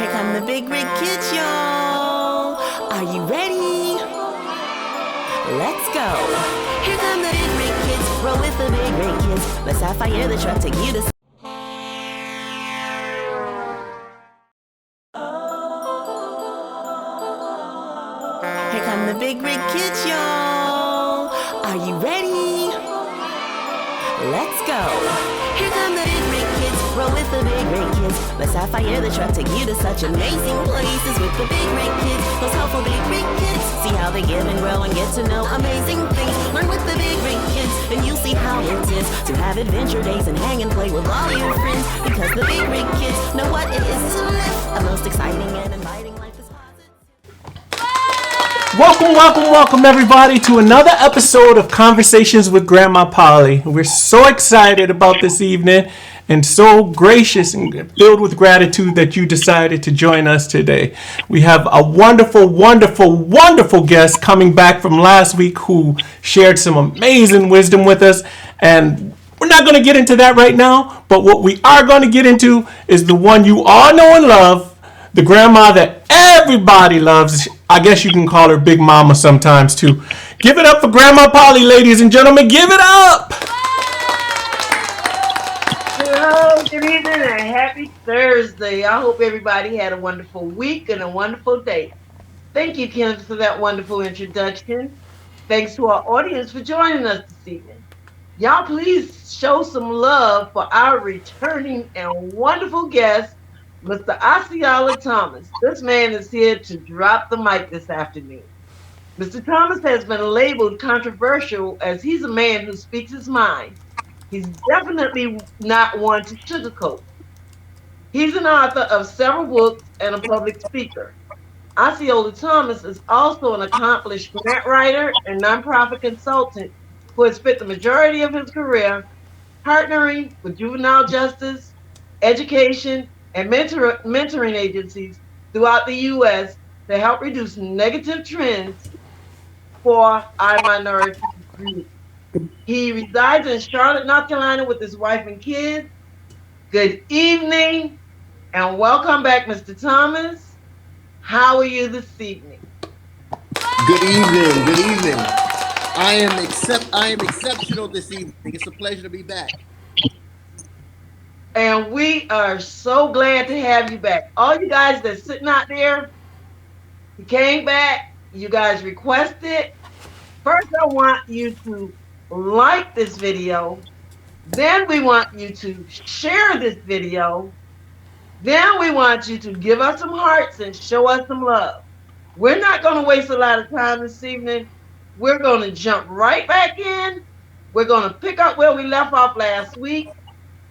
Here come the big rig kids, y'all. Are you ready? Let's go. Here come the big rig kids. Roll with the big rig kids. Let's have fire the truck, take you to. Here come the big rig kids, y'all. Are you ready? Let's go. Here come the big rig kids. Roll with the big rig kids. Let's have fire the truck, take you to such amazing places with the big rig kids. Those helpful big rig kids. See how they give and grow and get to know amazing things. Learn with the big rig kids, and you'll see how it is to have adventure days and hang and play with all your friends. Because the big rig kids know what it is to live a most exciting and inviting life is positive. Welcome everybody to another episode of Conversations with Grandma Polly. We're so excited about this evening and so gracious and filled with gratitude that you decided to join us today. We have a wonderful guest coming back from last week who shared some amazing wisdom with us, and we're not going to get into that right now, but what we are going to get into is the one you all know and love, the grandma that everybody loves. I guess you can call her Big Mama sometimes too. Give it up for Grandma Polly, ladies and gentlemen. Give it up. Hello, good evening, and happy Thursday. I hope everybody had a wonderful week and a wonderful day. Thank you, Kenneth, for that wonderful introduction. Thanks to our audience for joining us this evening. Y'all please show some love for our returning and wonderful guest, Mr. Osceola Thomas. This man is here to drop the mic this afternoon. Mr. Thomas has been labeled controversial as he's a man who speaks his mind. He's definitely not one to sugarcoat. He's an author of several books and a public speaker. Osceola Thomas is also an accomplished grant writer and nonprofit consultant who has spent the majority of his career partnering with juvenile justice, education, and mentoring agencies throughout the U.S. to help reduce negative trends for our minority group. He resides in Charlotte, North Carolina with his wife and kids. Good evening and welcome back, Mr. Thomas. How are you this evening? Good evening. I am exceptional this evening. It's a pleasure to be back. And we are so glad to have you back. All you guys that's sitting out there, you came back, you guys requested. First, I want you to like this video. Then we want you to share this video. Then we want you to give us some hearts and show us some love. We're not going to waste a lot of time this evening. We're going to jump right back in. We're going to pick up where we left off last week.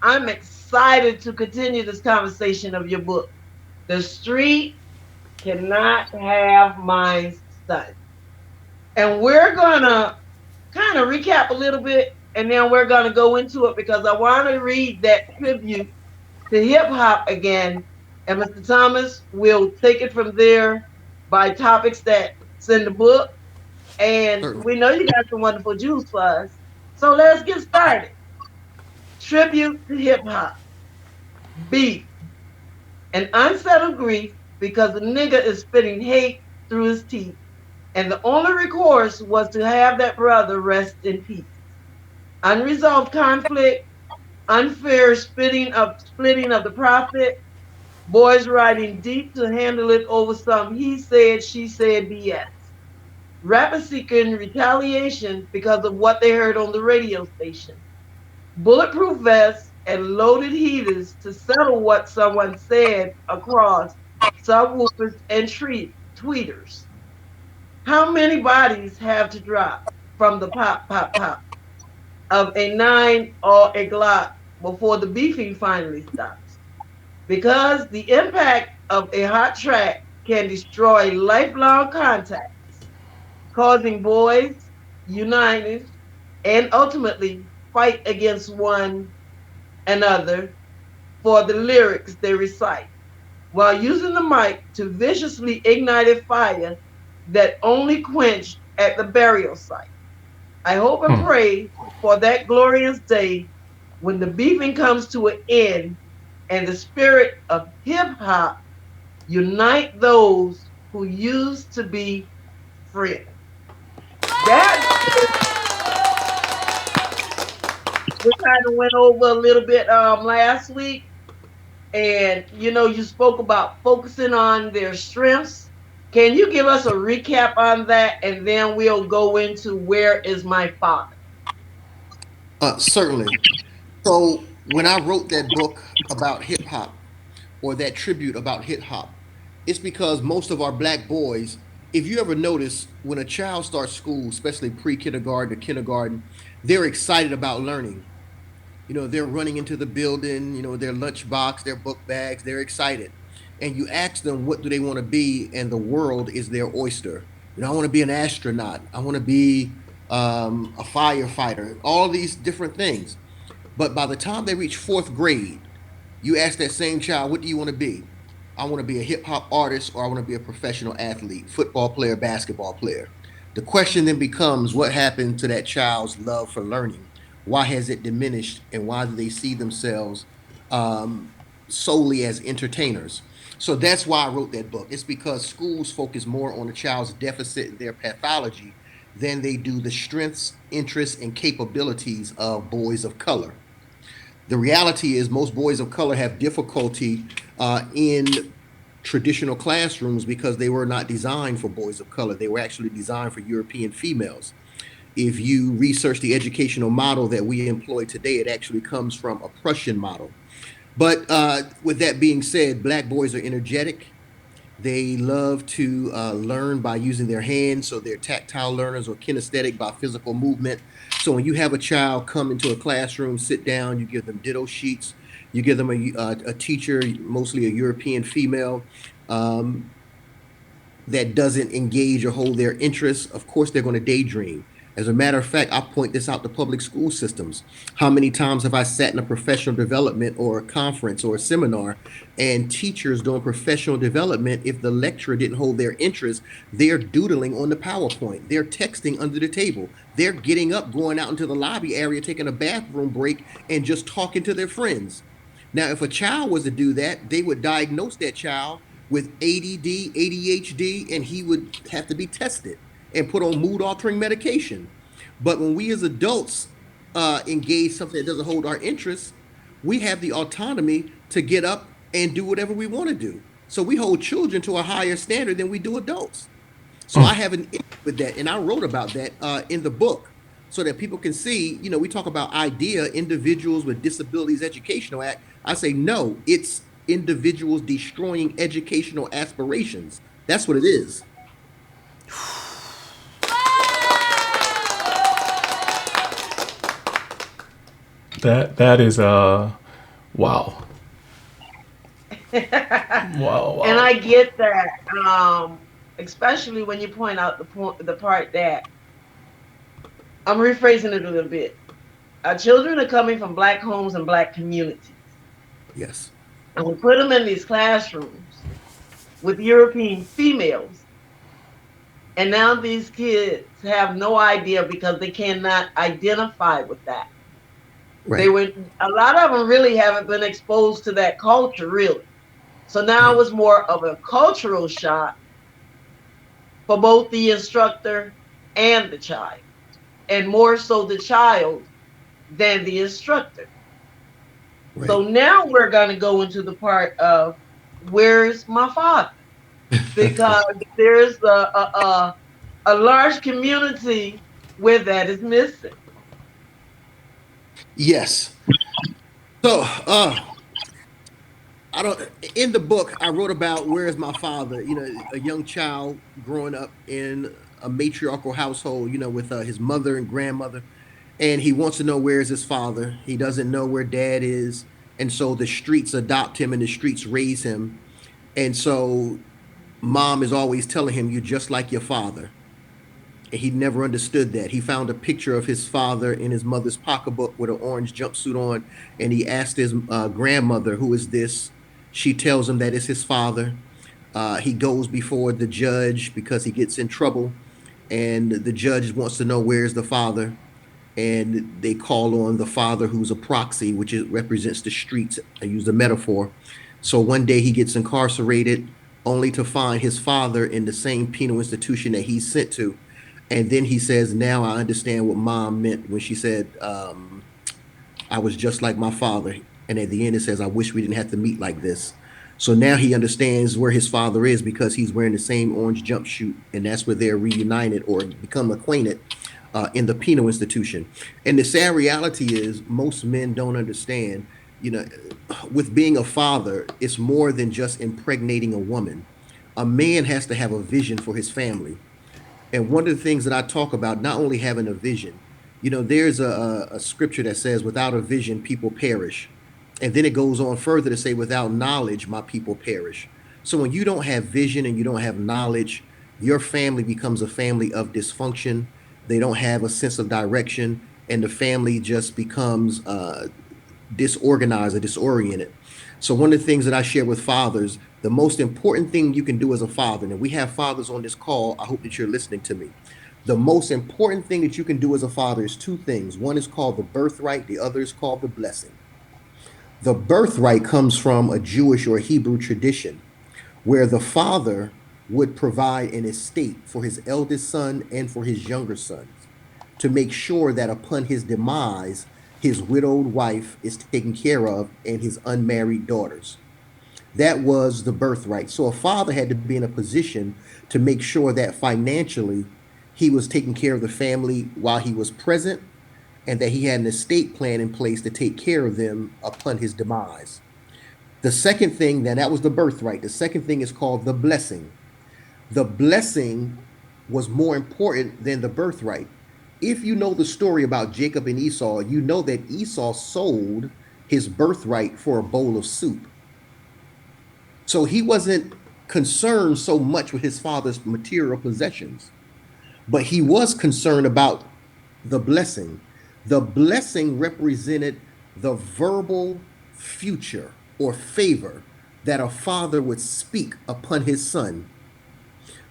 I'm excited to continue this conversation of your book. The street cannot have my son. And we're going to kind of recap a little bit, and then we're going to go into it because I want to read that tribute to hip hop again. And Mr. Thomas will take it from there by topics that's in the book. And we know you got some wonderful juice for us. So let's get started. Tribute to hip hop. Beef. An unsettled grief because the nigga is spitting hate through his teeth. And the only recourse was to have that brother rest in peace. Unresolved conflict, unfair splitting of the profit, boys riding deep to handle it over some he said, she said BS. Rappers seeking retaliation because of what they heard on the radio station. Bulletproof vests and loaded heaters to settle what someone said across subwoofers and tweeters. How many bodies have to drop from the pop of a 9 or a Glock before the beefing finally stops? Because the impact of a hot track can destroy lifelong contacts, causing boys united and ultimately fight against one another for the lyrics they recite, while using the mic to viciously ignite a fire that only quenched at the burial site. I hope and pray for that glorious day when the beefing comes to an end and the spirit of hip hop Unite those who used to be friends. That we kind of went over a little bit last week, and you spoke about focusing on their strengths. Can you give us a recap on that, and then we'll go into where is my father? Certainly. So when I wrote that book about hip hop, or that tribute about hip hop, it's because most of our black boys, if you ever notice, when a child starts school, especially pre-kindergarten or kindergarten, they're excited about learning. They're running into the building, their lunchbox, their book bags, they're excited. And you ask them what do they want to be, and the world is their oyster. I want to be an astronaut. I want to be a firefighter, all these different things. But by the time they reach fourth grade, you ask that same child, what do you want to be? I want to be a hip hop artist, or I want to be a professional athlete, football player, basketball player. The question then becomes, what happened to that child's love for learning? Why has it diminished, and why do they see themselves um, solely as entertainers? So that's why I wrote that book. It's because schools focus more on a child's deficit and their pathology than they do the strengths, interests, and capabilities of boys of color. The reality is most boys of color have difficulty in traditional classrooms because they were not designed for boys of color. They were actually designed for European females. If you research the educational model that we employ today, it actually comes from a Prussian model. But with that being said, black boys are energetic. They love to learn by using their hands, so they're tactile learners, or kinesthetic by physical movement. So when you have a child come into a classroom, sit down, you give them ditto sheets, you give them a teacher, mostly a European female, um, that doesn't engage or hold their interests, of course they're going to daydream. As a matter of fact, I point this out to public school systems. How many times have I sat in a professional development or a conference or a seminar, and teachers doing professional development, if the lecturer didn't hold their interest, they're doodling on the PowerPoint. They're texting under the table. They're getting up, going out into the lobby area, taking a bathroom break, and just talking to their friends. Now, if a child was to do that, they would diagnose that child with ADD, ADHD, and he would have to be tested and put on mood altering medication. But when we as adults engage something that doesn't hold our interests, we have the autonomy to get up and do whatever we want to do. So we hold children to a higher standard than we do adults. So I have an issue with that, and I wrote about that in the book so that people can see. We talk about IDEA, Individuals with Disabilities Educational Act. I say no, it's individuals destroying educational aspirations. That's what it is. That is wow. Wow, And wow. I get that, especially when you point out the part that I'm rephrasing it a little bit. Our children are coming from black homes and black communities, Yes. and we put them in these classrooms with European females, and now these kids have no idea because they cannot identify with that. They Right. were A lot of them really haven't been exposed to that culture really. So now it Right. was more of a cultural shock for both the instructor and the child, and more so the child than the instructor. So Right. now we're going to go into the part of where's my father? Because there's a large community where that is missing. Yes. So, I don't. In the book, I wrote about where is my father. A young child growing up in a matriarchal household. With his mother and grandmother, and he wants to know where is his father. He doesn't know where dad is, and so the streets adopt him, and the streets raise him. And so, mom is always telling him, "You're just like your father." And he never understood that. He found a picture of his father in his mother's pocketbook with an orange jumpsuit on, and he asked his grandmother, "Who is this?" She tells him that it's his father. He goes before the judge because he gets in trouble, and the judge wants to know where's the father, and they call on the father, who's a proxy, which represents the streets. I use the metaphor. So one day he gets incarcerated. only to find his father in the same penal institution that he's sent to. And then he says, now I understand what mom meant when she said, I was just like my father. And at the end, it says, I wish we didn't have to meet like this. So now he understands where his father is because he's wearing the same orange jumpsuit. And that's where they're reunited or become acquainted in the penal institution. And the sad reality is, most men don't understand, you know, with being a father, it's more than just impregnating a woman. A man has to have a vision for his family. And one of the things that I talk about, not only having a vision, there's a scripture that says, without a vision, people perish. And then it goes on further to say, without knowledge, my people perish. So when you don't have vision and you don't have knowledge, your family becomes a family of dysfunction. They don't have a sense of direction, and the family just becomes disorganized or disoriented. So one of the things that I share with fathers, the most important thing you can do as a father, and we have fathers on this call, I hope that you're listening to me. The most important thing that you can do as a father is two things. One is called the birthright, the other is called the blessing. The birthright comes from a Jewish or Hebrew tradition where the father would provide an estate for his eldest son and for his younger sons to make sure that upon his demise, his widowed wife is taken care of and his unmarried daughters. That was the birthright. So a father had to be in a position to make sure that financially he was taking care of the family while he was present, and that he had an estate plan in place to take care of them upon his demise. The second thing, then that was the birthright. The second thing is called the blessing. The blessing was more important than the birthright. If you know the story about Jacob and Esau, you know that Esau sold his birthright for a bowl of soup. So he wasn't concerned so much with his father's material possessions, but he was concerned about the blessing. The blessing represented the verbal future or favor that a father would speak upon his son.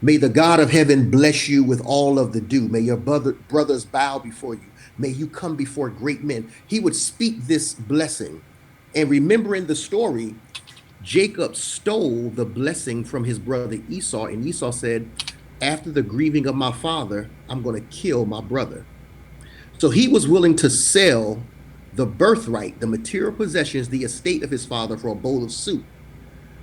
May the God of heaven bless you with all of the due. May your brothers bow before you. May you come before great men. He would speak this blessing. And remembering the story, Jacob stole the blessing from his brother Esau. And Esau said, after the grieving of my father, I'm going to kill my brother. So he was willing to sell the birthright, the material possessions, the estate of his father for a bowl of soup.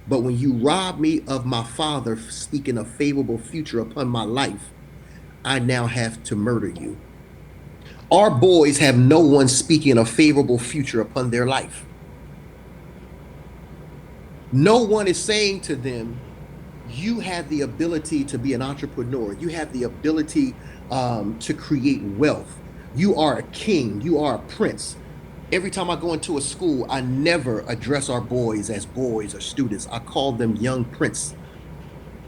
But when you rob me of my father speaking a favorable future upon my life, I now have to murder you. Our boys have no one speaking a favorable future upon their life. No one is saying to them, you have the ability to be an entrepreneur. You have the ability to create wealth. You are a king. You are a prince. Every time I go into a school, I never address our boys as boys or students. I call them young prince.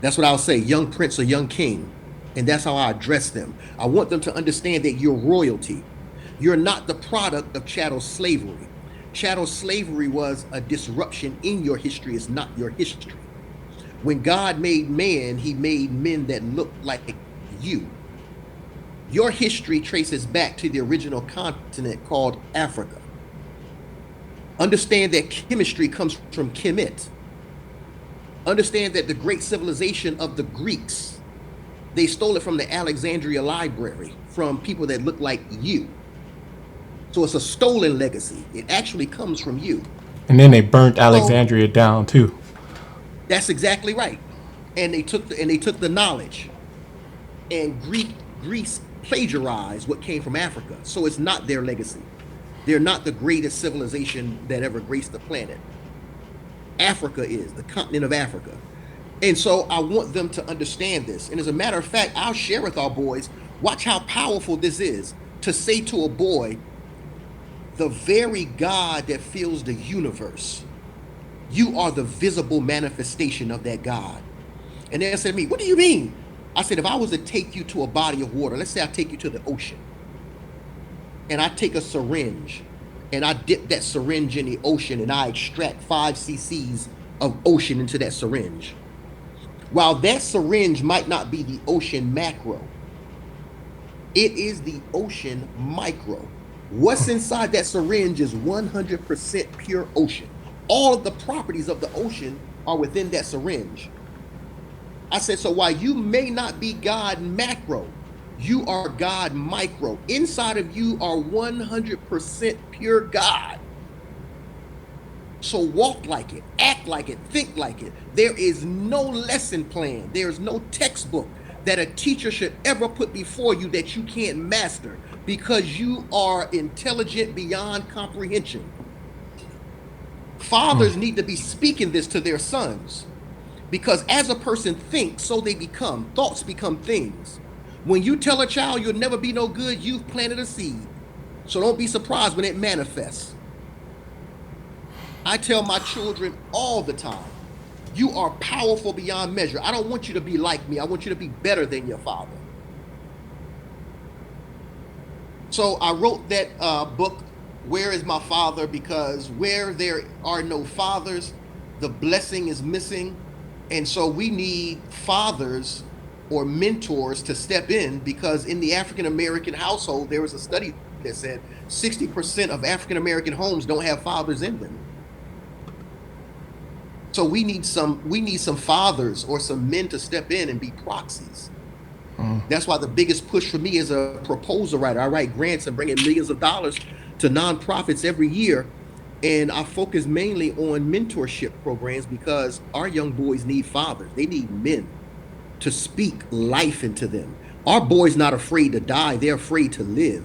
That's what I'll say, young prince or young king. And that's how I address them. I want them to understand that you're royalty. You're not the product of chattel slavery. Chattel slavery was a disruption in your history. It's not your history. When God made man, he made men that looked like you. Your history traces back to the original continent called Africa. Understand that chemistry comes from Kemet. Understand that the great civilization of the Greeks, they stole it from the Alexandria Library, from people that look like you. So it's a stolen legacy. It actually comes from you. And then they burnt Alexandria down too. That's exactly right. And they took the knowledge. And Greece plagiarized what came from Africa. So it's not their legacy. They're not the greatest civilization that ever graced the planet. Africa is, the continent of Africa. And so I want them to understand this. And as a matter of fact, I'll share with our boys, watch how powerful this is to say to a boy, the very God that fills the universe, you are the visible manifestation of that God. And they said to me, what do you mean? I said, if I was to take you to a body of water, let's say I take you to the ocean, and I take a syringe, and I dip that syringe in the ocean, and I extract 5 cc's of ocean into that syringe. While that syringe might not be the ocean macro, it is the ocean micro. What's inside that syringe is 100% pure ocean. All of the properties of the ocean are within that syringe. I said, so while you may not be God macro, you are God micro. Inside of you are 100% pure God. So walk like it, act like it, think like it. There is no lesson plan. There is no textbook that a teacher should ever put before you that you can't master because you are intelligent beyond comprehension. Fathers need to be speaking this to their sons because as a person thinks, so they become. Thoughts become things. When you tell a child you'll never be no good, you've planted a seed. So don't be surprised when it manifests. I tell my children all the time, you are powerful beyond measure. I don't want you to be like me. I want you to be better than your father. So I wrote that book, Where is My Father? Because where there are no fathers, the blessing is missing. And so we need fathers or mentors to step in because in the African American household, there was a study that said 60% of African American homes don't have fathers in them. So we need some fathers or some men to step in and be proxies. That's why the biggest push for me is a proposal writer. I write grants and bring in millions of dollars to nonprofits every year. And I focus mainly on mentorship programs because our young boys need fathers. They need men to speak life into them. Our boys not afraid to die, they're afraid to live.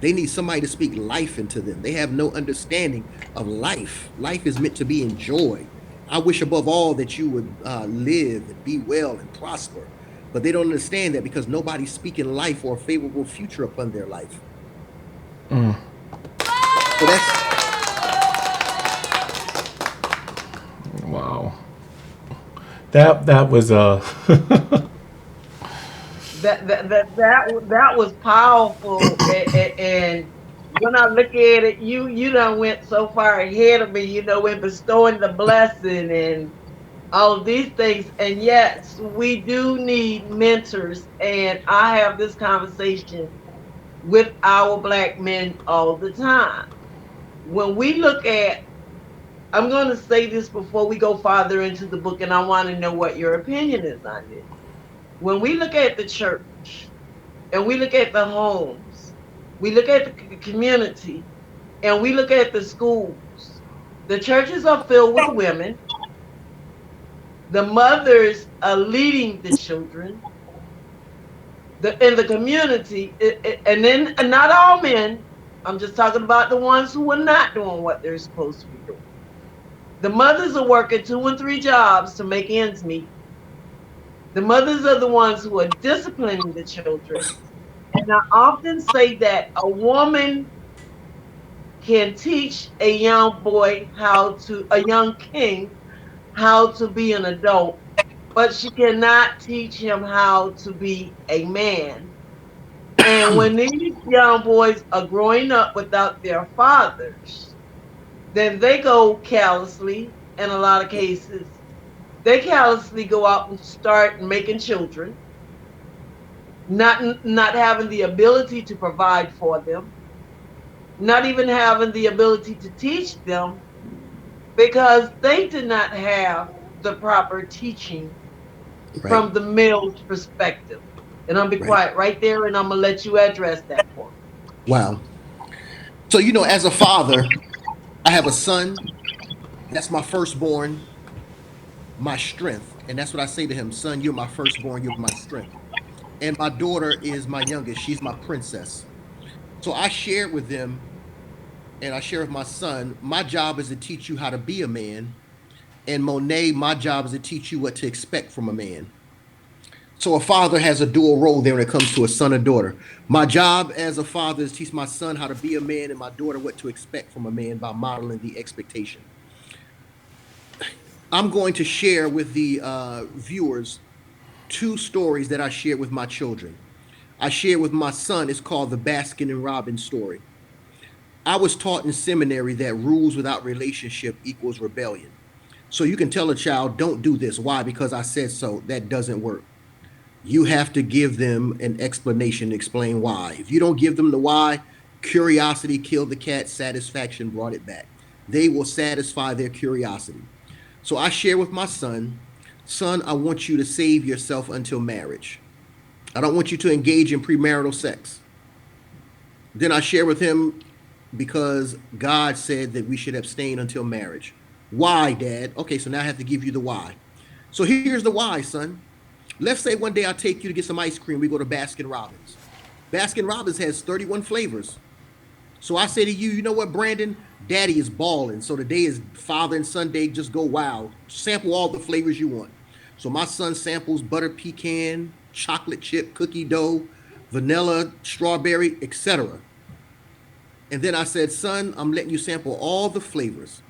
They need somebody to speak life into them. They have no understanding of life. Life is meant to be enjoyed. I wish above all that you would live and be well and prosper. But they don't understand that because nobody's speaking life or a favorable future upon their life. So that's Wow. That was That was powerful. And when I look at it, you done went so far ahead of me, in bestowing the blessing and all of these things. And yes, we do need mentors. And I have this conversation with our Black men all the time. When we look at, I'm going to say this before we go farther into the book, and I want to know what your opinion is on this. When we look at the church and we look at the homes, we look at the community, and we look at the schools, the churches are filled with women. The mothers are leading the children. In the community, and then and not all men. I'm just talking about the ones who are not doing what they're supposed to be doing. The mothers are working 2 and 3 jobs to make ends meet. The mothers are the ones who are disciplining the children. And I often say that a woman can teach a young boy a young king, how to be an adult, but she cannot teach him how to be a man. And when these young boys are growing up without their fathers, then they go callously, in a lot of cases, they callously go out and start making children, not having the ability to provide for them, not even having the ability to teach them because they did not have the proper teaching right, from the male's perspective. And I'm be right. quiet right there and I'm gonna let you address that for me. Wow. So, as a father, I have a son. That's my firstborn, my strength. And that's what I say to him, son, you're my firstborn, you're my strength. And my daughter is my youngest. She's my princess. So I shared with them and I share with my son, my job is to teach you how to be a man. And Monet, my job is to teach you what to expect from a man. So a father has a dual role there when it comes to a son or daughter. My job as a father is to teach my son how to be a man and my daughter what to expect from a man by modeling the expectation. I'm going to share with the viewers 2 stories that I shared with my children. I shared with my son, it's called the Baskin and Robbins story. I was taught in seminary that rules without relationship equals rebellion. So you can tell a child, don't do this. Why? Because I said so. That doesn't work. You have to give them an explanation to explain why. If you don't give them the why, curiosity killed the cat, satisfaction brought it back. They will satisfy their curiosity. So I share with my son, son, I want you to save yourself until marriage. I don't want you to engage in premarital sex. Then I share with him because God said that we should abstain until marriage. Why, Dad? Okay, so now I have to give you the why. So here's the why, son. Let's say one day I take you to get some ice cream. We go to Baskin Robbins. Baskin Robbins has 31 flavors. So I say to you, you know what, Brandon? Daddy is balling. So today is Father and Son Day. Just go wild. Sample all the flavors you want. So my son samples butter pecan, chocolate chip, cookie dough, vanilla, strawberry, etc. And then I said, son, I'm letting you sample all the flavors.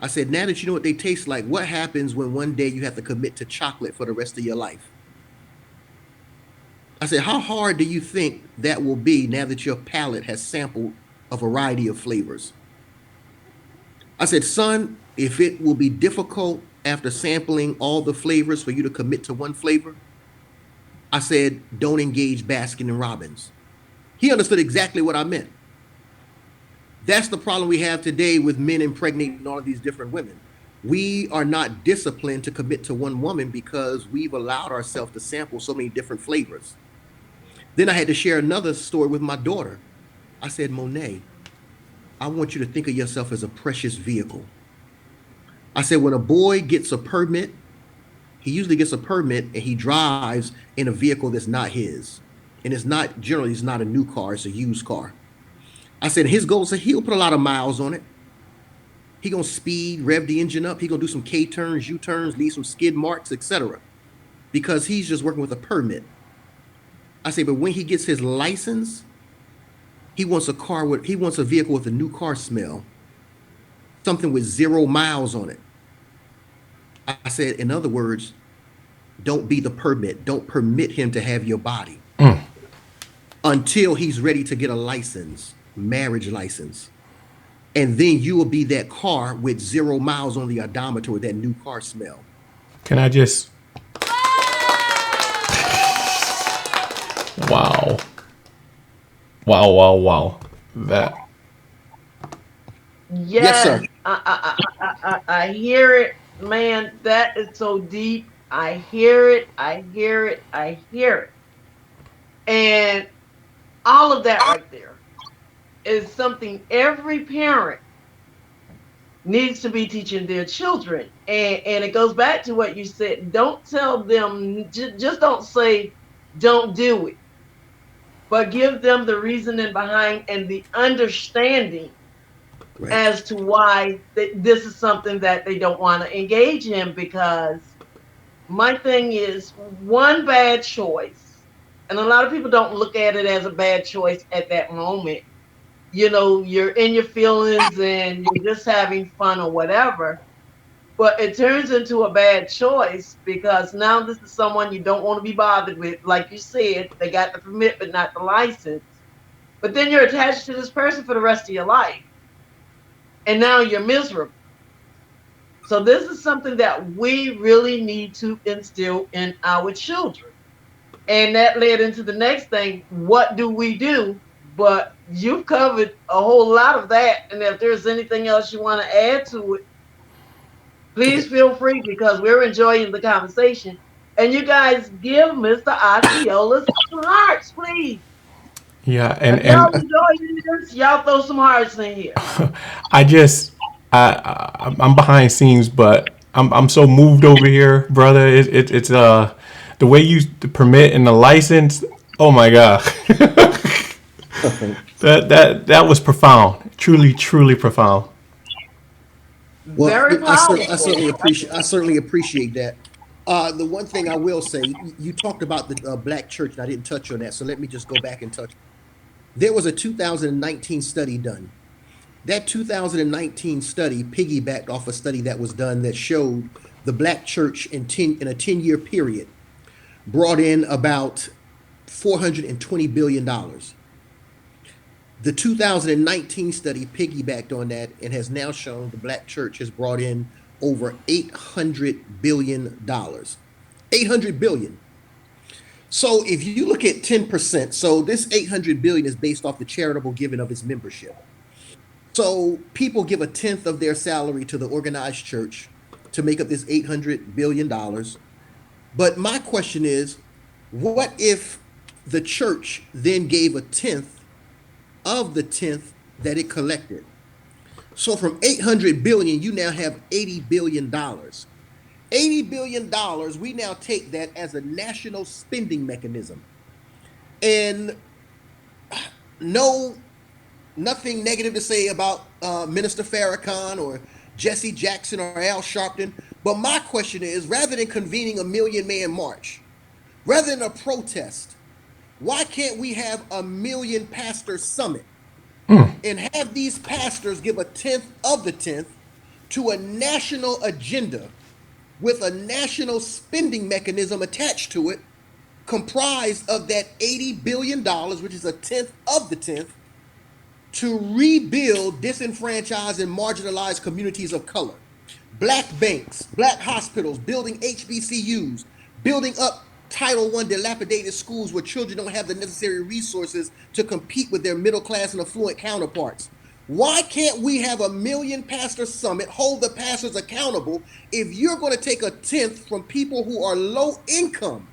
I said, now that you know what they taste like, what happens when one day you have to commit to chocolate for the rest of your life? I said, how hard do you think that will be now that your palate has sampled a variety of flavors? I said, son, if it will be difficult after sampling all the flavors for you to commit to one flavor, I said, don't engage Baskin and Robbins. He understood exactly what I meant. That's the problem we have today with men impregnating all of these different women. We are not disciplined to commit to one woman because we've allowed ourselves to sample so many different flavors. Then I had to share another story with my daughter. I said, Monet, I want you to think of yourself as a precious vehicle. I said, when a boy gets a permit, he usually gets a permit and he drives in a vehicle that's not his. And it's not, generally, it's not a new car, it's a used car. I said, his goal is that he'll put a lot of miles on it. He gonna speed, rev the engine up. He gonna do some K turns, U turns, leave some skid marks, etc. Because he's just working with a permit. I say, but when he gets his license, he wants a vehicle with a new car smell, something with 0 miles on it. I said, in other words, don't be the permit. Don't permit him to have your body until he's ready to get a license, marriage license. And then you will be that car with 0 miles on the odometer with that new car smell. Can I just... Wow. Wow. That... Yes, sir. I hear it, man. That is so deep. I hear it. And all of that right there is something every parent needs to be teaching their children. And it goes back to what you said. Don't tell them, just don't say, don't do it, but give them the reasoning behind and the understanding as to why this is something that they don't want to engage in. Because my thing is, one bad choice, and a lot of people don't look at it as a bad choice at that moment. You know, you're in your feelings and you're just having fun or whatever, but it turns into a bad choice because now this is someone you don't want to be bothered with. Like you said, they got the permit but not the license, but then you're attached to this person for the rest of your life, and now you're miserable. So this is something that we really need to instill in our children. And that led into the next thing. What do we do? But you've covered a whole lot of that. And if there's anything else you want to add to it, please feel free, because we're enjoying the conversation. And you guys give Mr. Osceola some hearts, please. Yeah, If y'all enjoying this, y'all throw some hearts in here. I just, I'm behind scenes, but I'm so moved over here, brother. It's the way you the permit and the license. Oh my god, that was profound. Truly profound. Well, Very powerful. I certainly appreciate that. The one thing I will say, you talked about the black church, and I didn't touch on that. So let me just go back and touch. There was a 2019 study done. That 2019 study piggybacked off a study that was done that showed the black church in a 10-year period brought in about $420 billion. The 2019 study piggybacked on that and has now shown the black church has brought in over $800 billion. $800 billion. So if you look at 10%, so this 800 billion is based off the charitable giving of its membership. So people give a tenth of their salary to the organized church to make up this $800 billion. But my question is, what if the church then gave a tenth of the tenth that it collected? So from 800 billion, you now have $80 billion. $80 billion, we now take that as a national spending mechanism. And no, nothing negative to say about Minister Farrakhan or Jesse Jackson or Al Sharpton. But my question is, rather than convening a million man march, rather than a protest, why can't we have a million pastor summit and have these pastors give a tenth of the tenth to a national agenda with a national spending mechanism attached to it, comprised of that $80 billion, which is a tenth of the tenth, to rebuild disenfranchised and marginalized communities of color. Black banks, black hospitals, building HBCUs, building up Title I dilapidated schools where children don't have the necessary resources to compete with their middle class and affluent counterparts. Why can't we have a million pastor summit, hold the pastors accountable if you're going to take a tenth from people who are low income,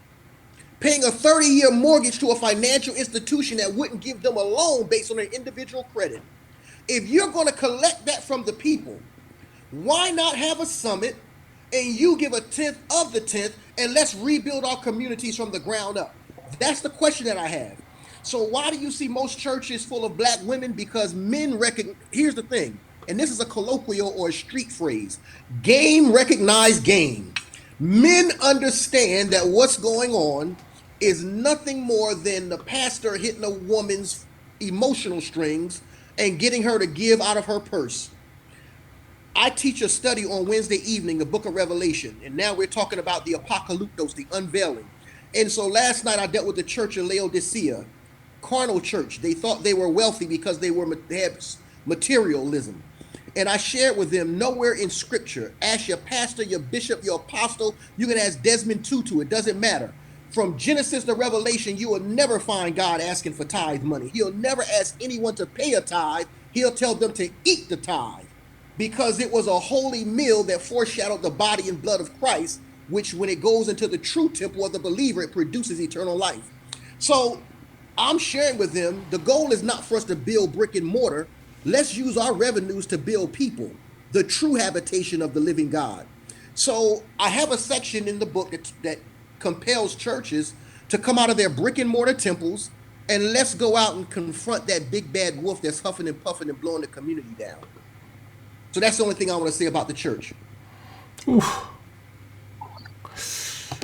paying a 30-year mortgage to a financial institution that wouldn't give them a loan based on their individual credit? If you're going to collect that from the people, why not have a summit and you give a tenth of the tenth and let's rebuild our communities from the ground up? That's the question that I have. So why do you see most churches full of black women? Because men recognize, here's the thing, and this is a colloquial or a street phrase, game recognize game. Men understand that what's going on is nothing more than the pastor hitting a woman's emotional strings and getting her to give out of her purse. I teach a study on Wednesday evening, the book of Revelation, and now we're talking about the apocalyptos, the unveiling. And so last night I dealt with the church of Laodicea, carnal church. They thought they were wealthy because they had materialism. And I shared with them, nowhere in scripture, ask your pastor, your bishop, your apostle, you can ask Desmond Tutu, it doesn't matter. From Genesis to Revelation, you will never find God asking for tithe money. He'll never ask anyone to pay a tithe. He'll tell them to eat the tithe, because it was a holy meal that foreshadowed the body and blood of Christ, which when it goes into the true temple of the believer, it produces eternal life. So I'm sharing with them, the goal is not for us to build brick and mortar. Let's use our revenues to build people, the true habitation of the living God. So I have a section in the book that compels churches to come out of their brick and mortar temples and let's go out and confront that big bad wolf that's huffing and puffing and blowing the community down. So that's the only thing I want to say about the church. Oof.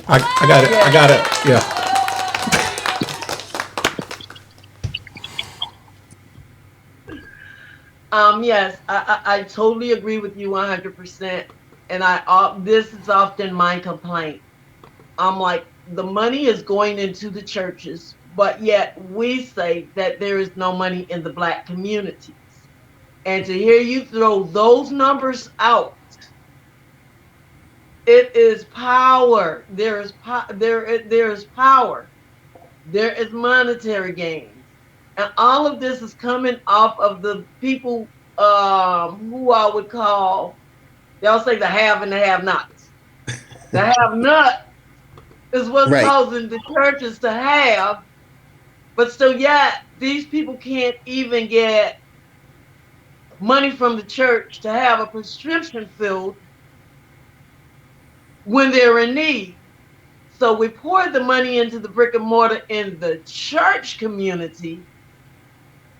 I got it. Yeah. Yes, I totally agree with you 100%. And this is often my complaint. I'm like, the money is going into the churches, but yet we say that there is no money in the black communities. And to hear you throw those numbers out, it is power. There is power. There is monetary gains, and all of this is coming off of the people who I would call, y'all say the have and the have-nots. The have-not is what's Right. causing the churches to have, but still yet these people can't even get money from the church to have a prescription filled when they're in need. So we pour the money into the brick and mortar in the church community,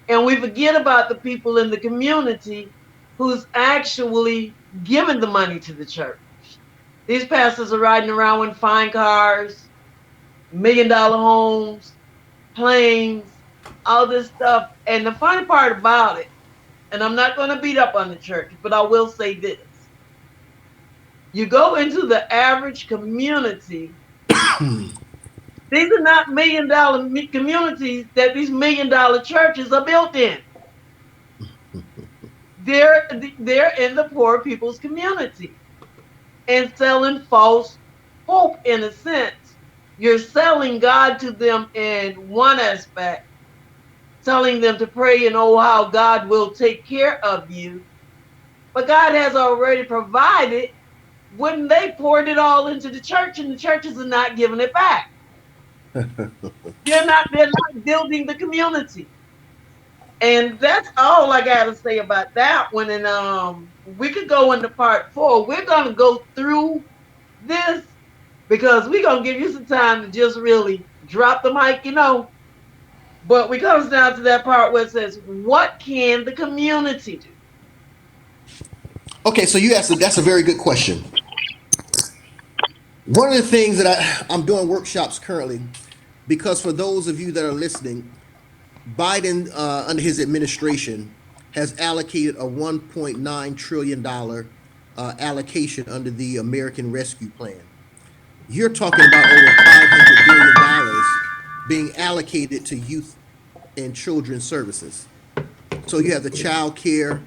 and we forget about the people in the community who's actually giving the money to the church. These pastors are riding around in fine cars, $1 million homes, planes, all this stuff. And the funny part about it, and I'm not going to beat up on the church, but I will say this. You go into the average community, these are not $1 million communities that these $1 million churches are built in. They're in the poor people's community and selling false hope in a sense. You're selling God to them in one aspect, telling them to pray and oh how God will take care of you. But God has already provided when they poured it all into the church and the churches are not giving it back. They're not building the community. And that's all I gotta say about that one. And we could go into part 4. We're gonna go through this because we're gonna give you some time to just really drop the mic, But we comes down to that part where it says, what can the community do? Okay, so you asked that's a very good question. One of the things that I'm doing workshops currently, because for those of you that are listening, Biden, under his administration, has allocated a $1.9 trillion allocation under the American Rescue Plan. You're talking about over $500 billion being allocated to youth and children's services. So you have the Child Care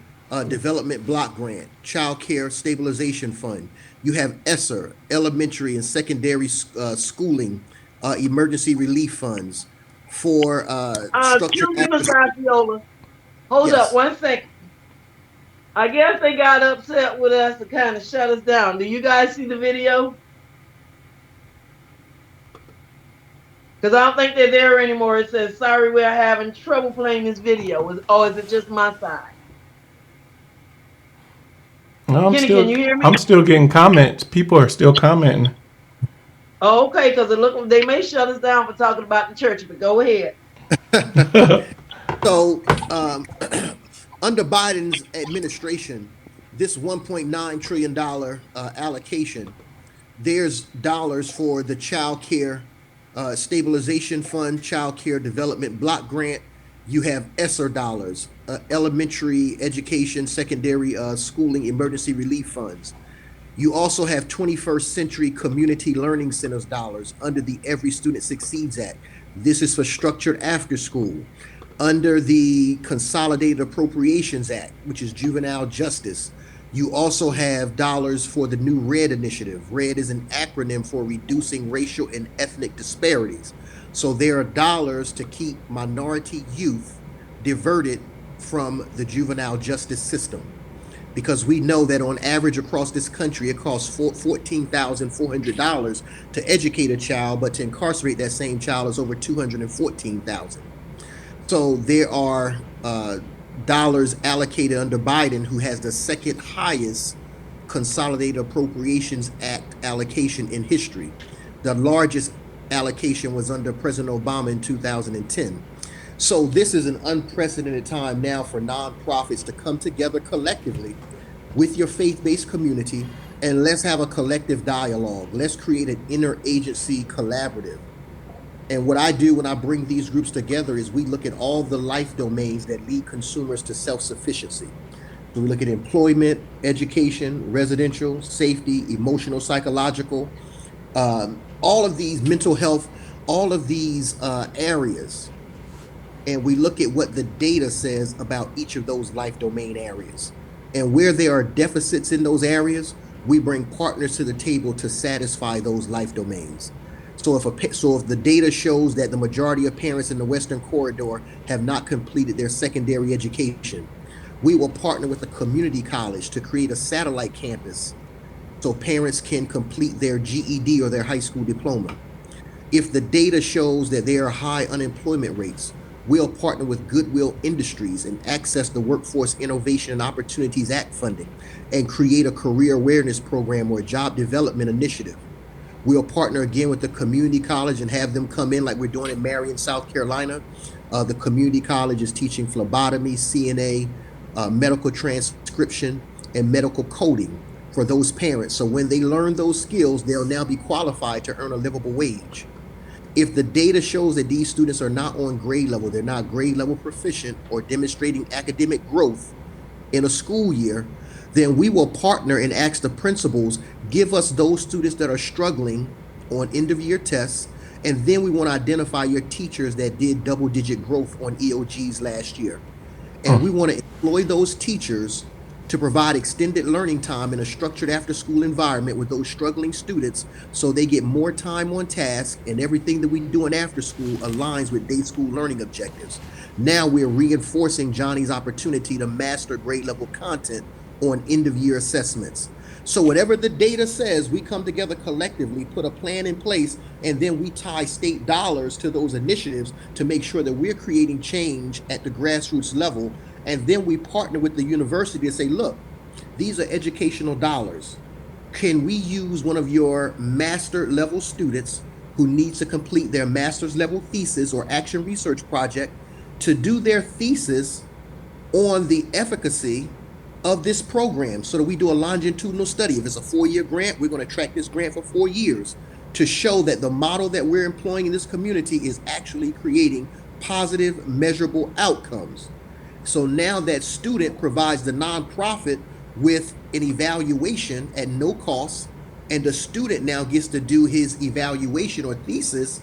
Development Block Grant, Child Care Stabilization Fund. You have ESSER, Elementary and Secondary Schooling Emergency Relief Funds for structured Excuse me, after. Mr. Osceola. Hold up Yes. 1 second. I guess they got upset with us to kind of shut us down. Do you guys see the video? Because I don't think they're there anymore. It says, sorry, we're having trouble playing this video. Is it just my side? No, Kenny, can you hear me? I'm still getting comments. People are still commenting. Oh, okay, because they may shut us down for talking about the church, but go ahead. So, under Biden's administration, this $1.9 trillion allocation, there's dollars for the Child Care Stabilization Fund, Child Care Development Block Grant. You have ESSER dollars, Elementary Education, Secondary Schooling Emergency Relief Funds. You also have 21st Century Community Learning Centers dollars under the Every Student Succeeds Act. This is for structured after school. Under the Consolidated Appropriations Act, which is juvenile justice, you also have dollars for the new RED initiative. RED is an acronym for Reducing Racial and Ethnic Disparities. So there are dollars to keep minority youth diverted from the juvenile justice system. Because we know that on average across this country, it costs $14,400 to educate a child, but to incarcerate that same child is over $214,000. So there are dollars allocated under Biden, who has the second highest Consolidated Appropriations Act allocation in history. The largest allocation was under President Obama in 2010. So this is an unprecedented time now for nonprofits to come together collectively with your faith-based community, and let's have a collective dialogue. Let's create an interagency collaborative. And what I do when I bring these groups together is we look at all the life domains that lead consumers to self-sufficiency. So we look at employment, education, residential, safety, emotional, psychological, all of these, mental health, all of these areas. And we look at what the data says about each of those life domain areas. And where there are deficits in those areas, we bring partners to the table to satisfy those life domains. So if the data shows that the majority of parents in the Western Corridor have not completed their secondary education, we will partner with a community college to create a satellite campus so parents can complete their GED or their high school diploma. If the data shows that there are high unemployment rates, we'll partner with Goodwill Industries and access the Workforce Innovation and Opportunities Act funding and create a career awareness program or a job development initiative. We'll partner again with the community college and have them come in like we're doing in Marion, South Carolina. The community college is teaching phlebotomy, CNA, medical transcription, and medical coding for those parents. So when they learn those skills, they'll now be qualified to earn a livable wage. If the data shows that these students are not on grade level, they're not grade level proficient or demonstrating academic growth in a school year, then we will partner and ask the principals, give us those students that are struggling on end of year tests. And then we want to identify your teachers that did double digit growth on EOGs last year. And we want to employ those teachers to provide extended learning time in a structured after school environment with those struggling students so they get more time on task and everything that we do in after school aligns with day school learning objectives. Now we're reinforcing Johnny's opportunity to master grade level content on end of year assessments. So whatever the data says, we come together collectively, put a plan in place, and then we tie state dollars to those initiatives to make sure that we're creating change at the grassroots level. And then we partner with the university to say, look, these are educational dollars. Can we use one of your master level students who needs to complete their master's level thesis or action research project to do their thesis on the efficacy of this program, so that we do a longitudinal study? If it's a 4-year grant, we're going to track this grant for 4 years to show that the model that we're employing in this community is actually creating positive, measurable outcomes. So now that student provides the nonprofit with an evaluation at no cost, and the student now gets to do his evaluation or thesis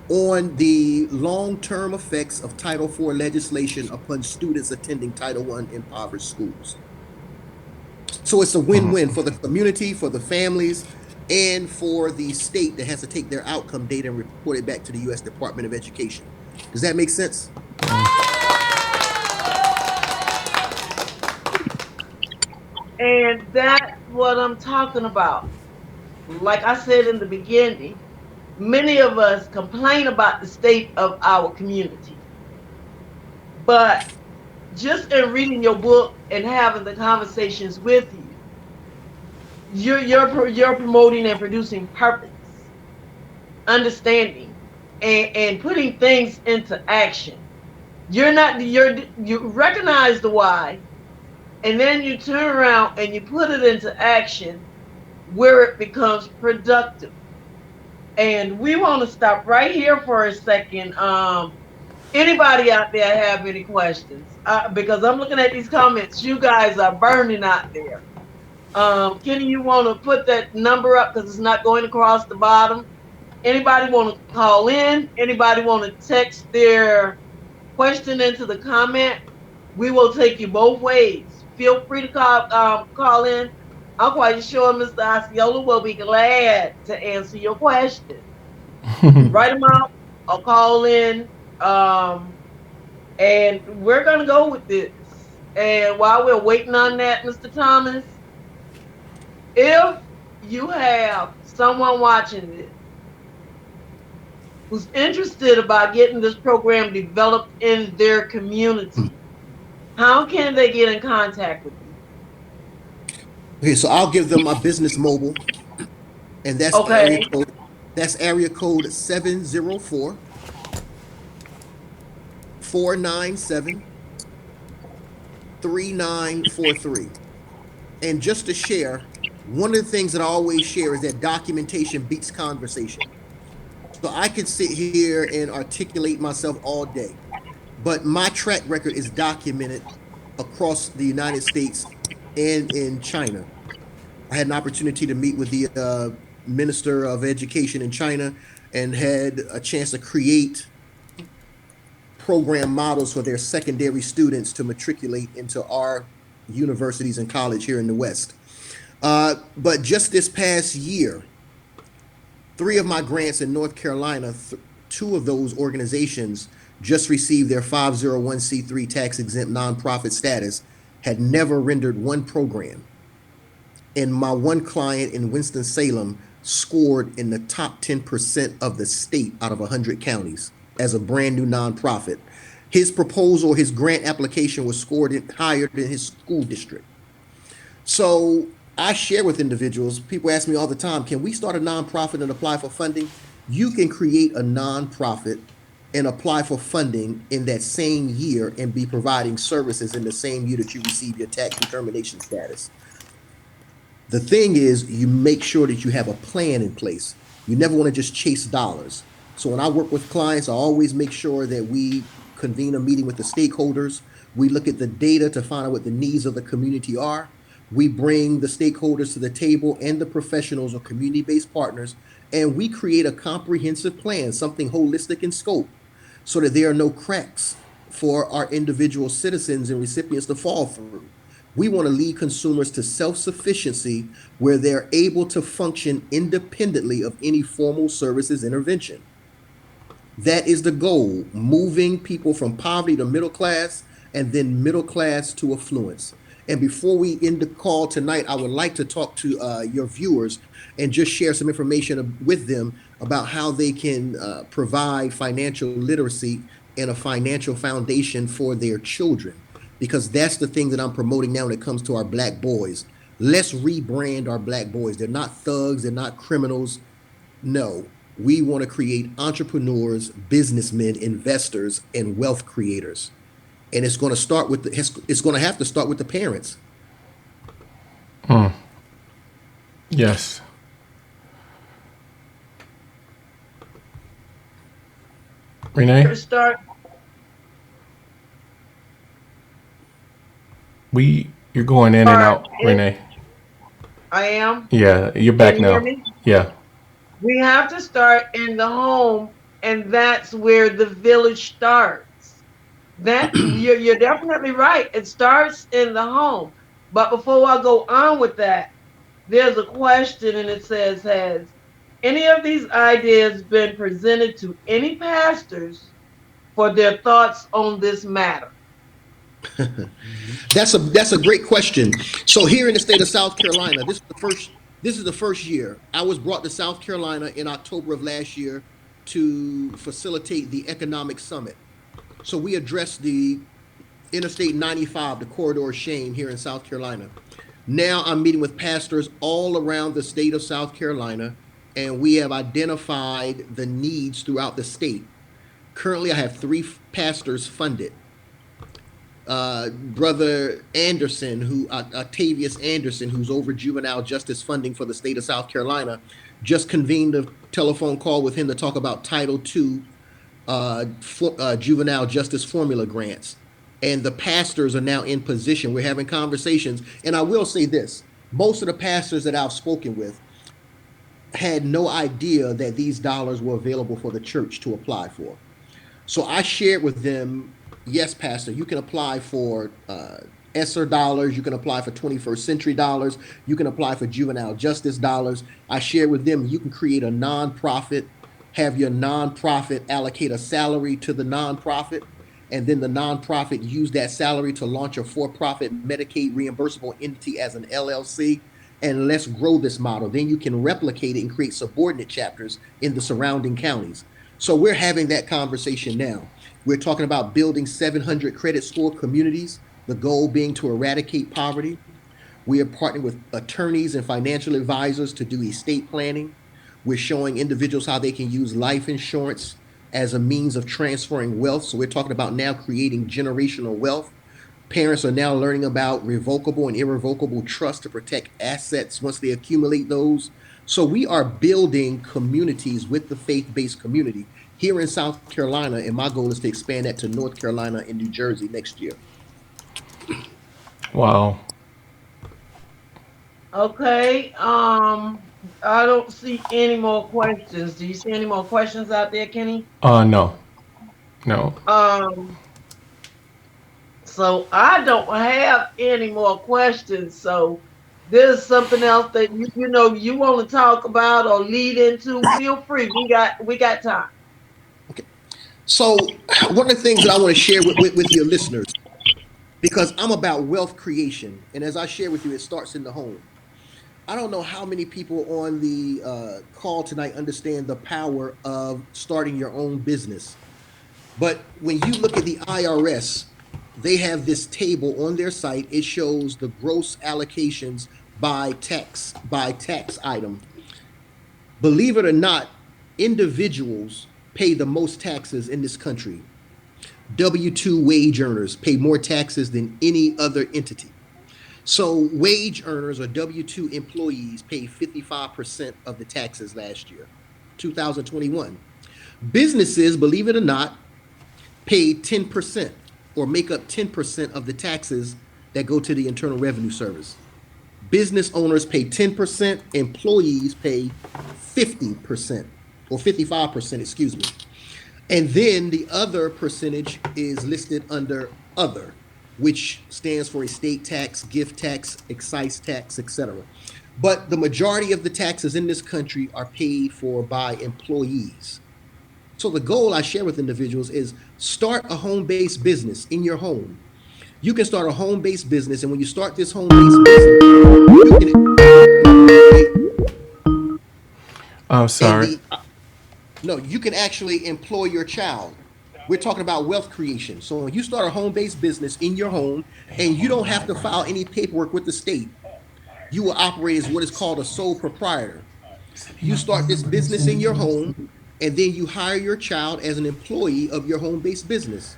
on the long-term effects of Title IV legislation upon students attending Title I impoverished schools. So it's a win-win for the community, for the families, and for the state that has to take their outcome data and report it back to the U.S. Department of Education. Does that make sense? And that's what I'm talking about. Like I said in the beginning, many of us complain about the state of our community. But just in reading your book and having the conversations with you, you're promoting and producing purpose, understanding, and putting things into action. You recognize the why, and then you turn around and you put it into action where it becomes productive. And we want to stop right here for a second. Anybody out there have any questions? Because I'm looking at these comments. You guys are burning out there. Kenny, you want to put that number up because it's not going across the bottom? Anybody want to call in? Anybody want to text their question into the comment? We will take you both ways. Feel free to call in. I'm quite sure Mr. Osceola will be glad to answer your question. Write them out or call in. And we're going to go with this. And while we're waiting on that, Mr. Thomas, if you have someone watching this who's interested about getting this program developed in their community, how can they get in contact with you? Okay, so I'll give them my business mobile, and that's Okay. area code 704 497 3943. And just to share, one of the things that I always share is that documentation beats conversation. So I could sit here and articulate myself all day, but my track record is documented across the United States and in China. I had an opportunity to meet with the Minister of Education in China and had a chance to create program models for their secondary students to matriculate into our universities and college here in the West. But just this past year, 3 of my grants in North Carolina, 2 of those organizations just received their 501c3 tax-exempt nonprofit status, had never rendered one program. And my one client in Winston-Salem scored in the top 10% of the state out of 100 counties as a brand new nonprofit. His proposal, his grant application was scored higher than his school district. So I share with individuals, people ask me all the time, can we start a nonprofit and apply for funding? You can create a nonprofit and apply for funding in that same year and be providing services in the same year that you receive your tax determination status. The thing is, you make sure that you have a plan in place. You never want to just chase dollars. So when I work with clients, I always make sure that we convene a meeting with the stakeholders. We look at the data to find out what the needs of the community are. We bring the stakeholders to the table and the professionals or community-based partners, and we create a comprehensive plan, something holistic in scope, so that there are no cracks for our individual citizens and recipients to fall through. We want to lead consumers to self-sufficiency where they're able to function independently of any formal services intervention. That is the goal, moving people from poverty to middle class and then middle class to affluence. And before we end the call tonight, I would like to talk to your viewers and just share some information with them about how they can provide financial literacy and a financial foundation for their children. Because that's the thing that I'm promoting now when it comes to our black boys. Let's rebrand our black boys. They're not thugs, they're not criminals. No, we want to create entrepreneurs, businessmen, investors, and wealth creators. And it's going to start with it's going to have to start with the parents. Yes. Renee, Start. you're going in and out, Renee. I am. Yeah, you're Can back you hear now. me? Yeah. We have to start in the home, and that's where the village starts. That you're definitely right. It starts in the home. But before I go on with that, there's a question, and it says, "Has any of these ideas been presented to any pastors for their thoughts on this matter?" That's a great question. So here in the state of South Carolina, this is the first year I was brought to South Carolina in October of last year to facilitate the economic summit. So we addressed the Interstate 95, the corridor of shame here in South Carolina. Now I'm meeting with pastors all around the state of South Carolina, and we have identified the needs throughout the state. Currently, I have three pastors funded. Brother Anderson, Octavius Anderson, who's over juvenile justice funding for the state of South Carolina, just convened a telephone call with him to talk about Title II juvenile justice formula grants. And the pastors are now in position. We're having conversations. And I will say this, most of the pastors that I've spoken with had no idea that these dollars were available for the church to apply for. So I shared with them, yes, Pastor, you can apply for ESSER dollars, you can apply for 21st century dollars, you can apply for juvenile justice dollars. I shared with them, you can create a nonprofit, have your nonprofit allocate a salary to the nonprofit, and then the nonprofit use that salary to launch a for-profit Medicaid reimbursable entity as an LLC. And let's grow this model. Then you can replicate it and create subordinate chapters in the surrounding counties. So we're having that conversation now. We're talking about building 700 credit score communities, the goal being to eradicate poverty. We are partnering with attorneys and financial advisors to do estate planning. We're showing individuals how they can use life insurance as a means of transferring wealth. So we're talking about now creating generational wealth. Parents are now learning about revocable and irrevocable trust to protect assets once they accumulate those. So we are building communities with the faith-based community here in South Carolina, and my goal is to expand that to North Carolina and New Jersey next year. Wow. Okay. I don't see any more questions. Do you see any more questions out there, Kenny? No. No. So I don't have any more questions. So there's something else that you want to talk about or lead into. Feel free. We got time. Okay. So one of the things that I want to share with your listeners, because I'm about wealth creation, and as I share with you, it starts in the home. I don't know how many people on the call tonight understand the power of starting your own business. But when you look at the IRS, they have this table on their site. It shows the gross allocations by tax item. Believe it or not, individuals pay the most taxes in this country. W-2 wage earners pay more taxes than any other entity. So wage earners or W-2 employees paid 55% of the taxes last year, 2021. Businesses, believe it or not, paid 10% or make up 10% of the taxes that go to the Internal Revenue Service. Business owners pay 10%, employees pay 50% or 55%, excuse me. And then the other percentage is listed under other, which stands for estate tax, gift tax, excise tax, etc. But the majority of the taxes in this country are paid for by employees. So the goal I share with individuals is start a home-based business in your home. You can start a home-based business, and when you start this home-based business, you can Oh, and sorry. the no, you can actually employ your child. We're talking about wealth creation. So when you start a home-based business in your home, and you don't have to file any paperwork with the state, you will operate as what is called a sole proprietor. You start this business in your home, and then you hire your child as an employee of your home-based business.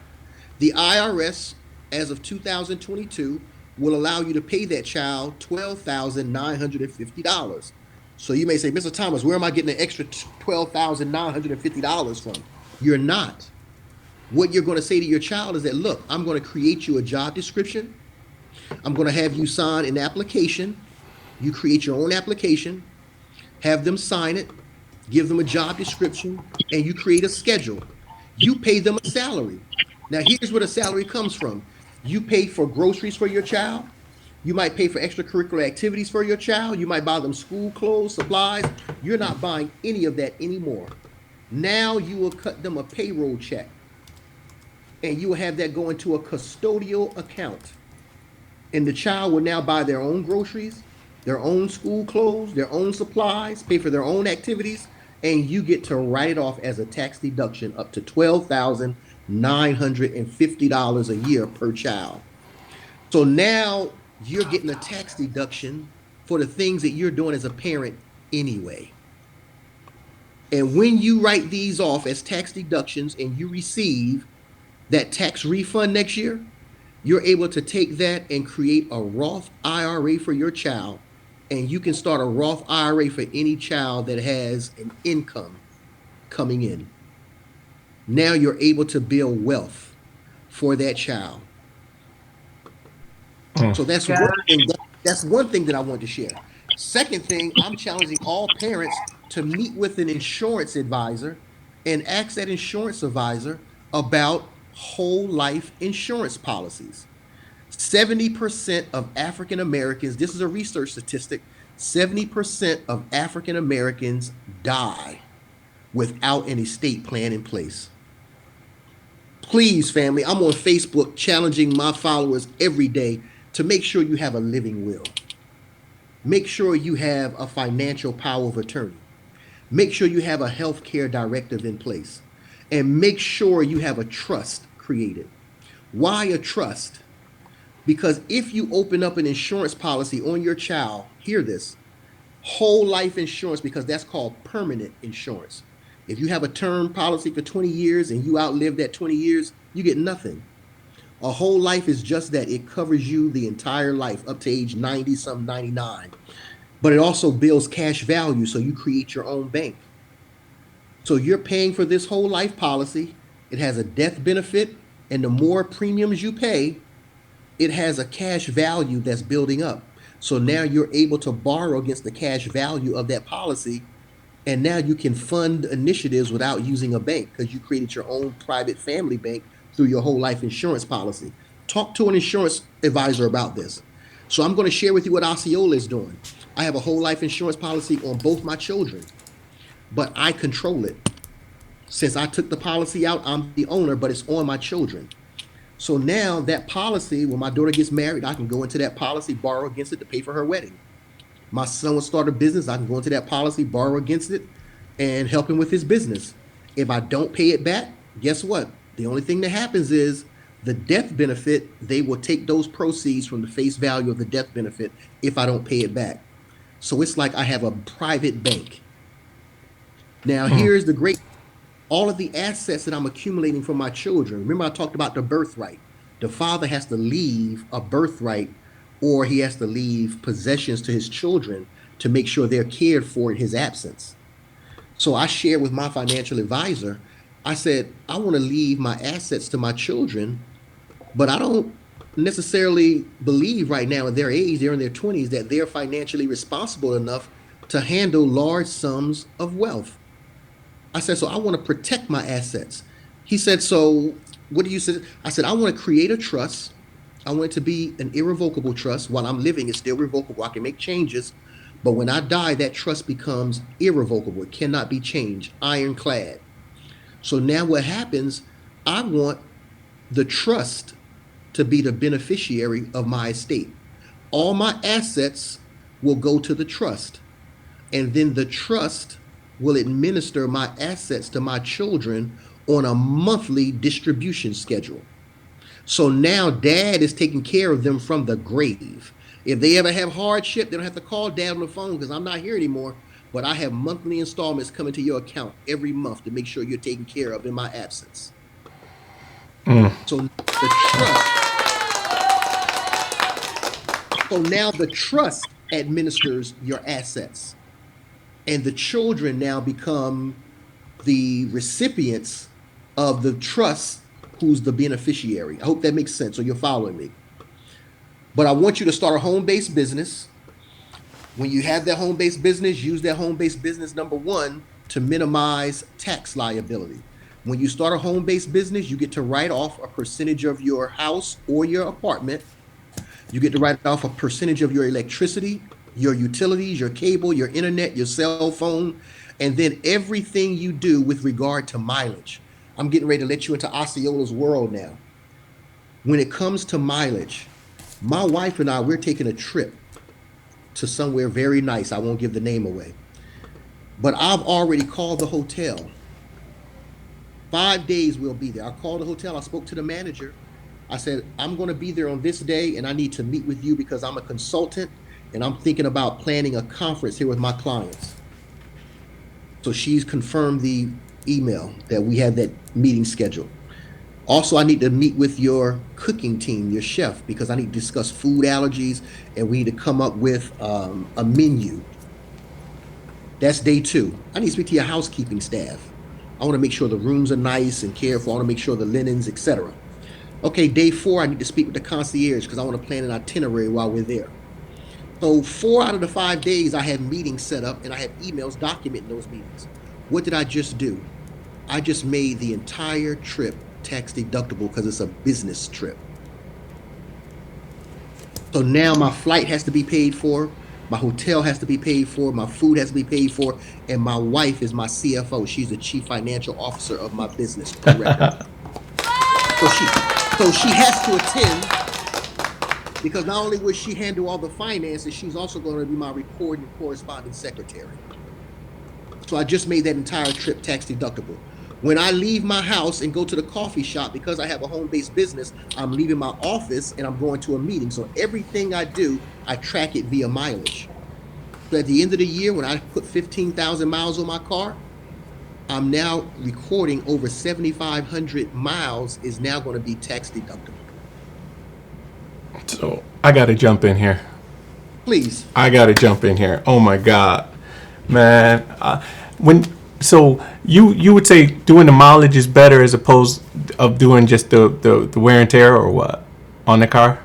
The IRS, as of 2022, will allow you to pay that child $12,950. So you may say, Mr. Thomas, where am I getting an extra $12,950 from? You're not. What you're going to say to your child is that, look, I'm going to create you a job description. I'm going to have you sign an application. You create your own application, have them sign it, give them a job description, and you create a schedule. You pay them a salary. Now, here's where the salary comes from. You pay for groceries for your child. You might pay for extracurricular activities for your child. You might buy them school clothes, supplies. You're not buying any of that anymore. Now you will cut them a payroll check, and you will have that go into a custodial account. And the child will now buy their own groceries, their own school clothes, their own supplies, pay for their own activities, and you get to write it off as a tax deduction up to $12,950 a year per child. So now you're getting a tax deduction for the things that you're doing as a parent anyway. And when you write these off as tax deductions and you receive that tax refund next year, you're able to take that and create a Roth IRA for your child. And you can start a Roth IRA for any child that has an income coming in. Now you're able to build wealth for that child. So that's God, one thing. That's one thing that I want to share. Second thing, I'm challenging all parents to meet with an insurance advisor and ask that insurance advisor about whole life insurance policies. 70% of African Americans, this is a research statistic, 70% of African Americans die without an estate plan in place. Please, family, I'm on Facebook challenging my followers every day to make sure you have a living will. Make sure you have a financial power of attorney. Make sure you have a healthcare directive in place. And make sure you have a trust created. Why a trust? Because if you open up an insurance policy on your child, hear this, whole life insurance, because that's called permanent insurance. If you have a term policy for 20 years and you outlive that 20 years, you get nothing. A whole life is just that. It covers you the entire life up to age 90, some 99. But it also builds cash value, so you create your own bank. So you're paying for this whole life policy. It has a death benefit, and the more premiums you pay, it has a cash value that's building up. So now you're able to borrow against the cash value of that policy, and now you can fund initiatives without using a bank because you created your own private family bank through your whole life insurance policy. Talk to an insurance advisor about this. So I'm going to share with you what Osceola is doing. I have a whole life insurance policy on both my children, but I control it. Since I took the policy out, I'm the owner, but it's on my children. So now that policy, when my daughter gets married, I can go into that policy, borrow against it to pay for her wedding. My son will start a business, I can go into that policy, borrow against it, and help him with his business. If I don't pay it back, guess what? The only thing that happens is the death benefit, they will take those proceeds from the face value of the death benefit if I don't pay it back. So it's like I have a private bank. Now, here's the great, all of the assets that I'm accumulating for my children. Remember, I talked about the birthright. The father has to leave a birthright, or he has to leave possessions to his children to make sure they're cared for in his absence. So I shared with my financial advisor, I said, I want to leave my assets to my children, but I don't necessarily believe right now at their age, they're in their 20s, that they're financially responsible enough to handle large sums of wealth. I said, so I want to protect my assets. He said, so what do you say? I said, I want to create a trust. I want it to be an irrevocable trust. While I'm living, it's still revocable. I can make changes. But when I die, that trust becomes irrevocable. It cannot be changed, ironclad. So now what happens, I want the trust to be the beneficiary of my estate. All my assets will go to the trust, and then the trust will administer my assets to my children on a monthly distribution schedule. So now dad is taking care of them from the grave. If they ever have hardship, they don't have to call dad on the phone because I'm not here anymore. But I have monthly installments coming to your account every month to make sure you're taken care of in my absence. So the trust, so now the trust administers your assets. And the children now become the recipients of the trust who's the beneficiary. I hope that makes sense. So you're following me. But I want you to start a home-based business. When you have that home-based business, use that home-based business, number one, to minimize tax liability. When you start a home-based business, you get to write off a percentage of your house or your apartment. You get to write off a percentage of your electricity, your utilities, your cable, your internet, your cell phone, and then everything you do with regard to mileage. I'm getting ready to let you into Osceola's world now. When it comes to mileage, my wife and I, we're taking a trip to somewhere very nice. I won't give the name away. But I've already called the hotel. 5 days we'll be there. I called the hotel. I spoke to the manager. I said, I'm going to be there on this day, and I need to meet with you because I'm a consultant, and I'm thinking about planning a conference here with my clients. So she's confirmed the email that we have that meeting scheduled. Also, I need to meet with your cooking team, your chef, because I need to discuss food allergies, and we need to come up with a menu. That's day 2. I need to speak to your housekeeping staff. I want to make sure the rooms are nice and cared for. I want to make sure the linens, etc. Okay, day 4, I need to speak with the concierge because I want to plan an itinerary while we're there. So 4 out of the 5 days, I have meetings set up, and I have emails documenting those meetings. What did I just do? I just made the entire trip tax deductible because it's a business trip. So now my flight has to be paid for, my hotel has to be paid for, my food has to be paid for, and my wife is my CFO. She's the chief financial officer of my business. Correct. So she has to attend because not only will she handle all the finances, she's also going to be my recording and correspondence secretary. So I just made that entire trip tax deductible. When I leave my house and go to the coffee shop, because I have a home-based business, I'm leaving my office and I'm going to a meeting. So everything I do, I track it via mileage. So at the end of the year, when I put 15,000 miles on my car, I'm now recording over 7,500 miles is now going to be tax deductible. So I got to jump in here. Please. I got to jump in here. Oh my God, man. So you would say doing the mileage is better as opposed of doing just the wear and tear or what on the car?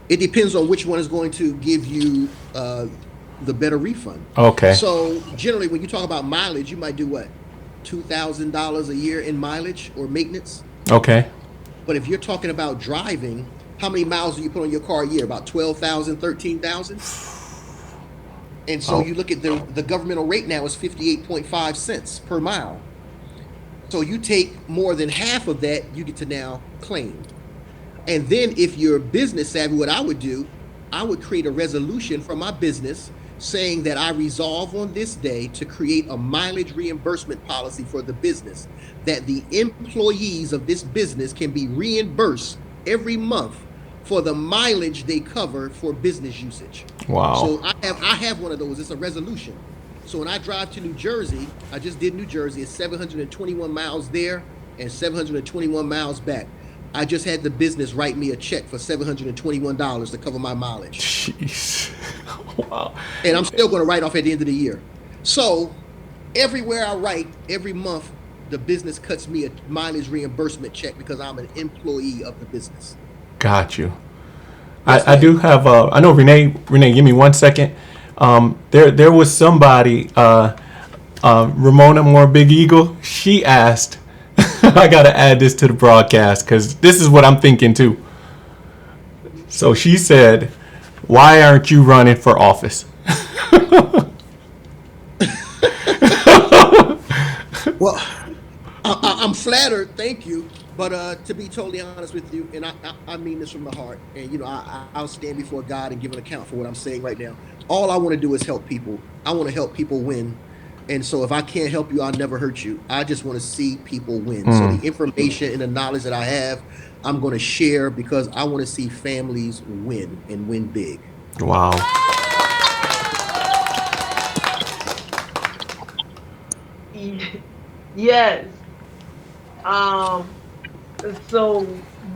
It depends on which one is going to give you the better refund. Okay. So generally, when you talk about mileage, you might do what? $2,000 a year in mileage or maintenance. Okay. But if you're talking about driving, how many miles do you put on your car a year? About 12,000, 13,000? And so you look at the governmental rate now is 58.5 cents per mile. So you take more than half of that, you get to now claim. And then if you're business savvy, what I would do, I would create a resolution for my business saying that I resolve on this day to create a mileage reimbursement policy for the business, that the employees of this business can be reimbursed every month for the mileage they cover for business usage. Wow. So I have one of those. It's a resolution. So when I drive to New Jersey, I just did New Jersey. It's 721 miles there and 721 miles back. I just had the business write me a check for $721 to cover my mileage. Jeez. Wow. And I'm still going to write off at the end of the year. So everywhere I write, every month, the business cuts me a mileage reimbursement check because I'm an employee of the business. Got you. I do have I know Renee, give me 1 second. There was somebody, Ramona Moore Big Eagle, she asked, I gotta add this to the broadcast because this is what I'm thinking too. So she said, why aren't you running for office? Well, I'm flattered, thank you. But to be totally honest with you, and I mean this from the heart, and I'll stand before God and give an account for what I'm saying right now. All I want to do is help people. I want to help people win. And so if I can't help you, I'll never hurt you. I just want to see people win. So the information and the knowledge that I have, I'm going to share because I want to see families win and win big. Wow. Yes. So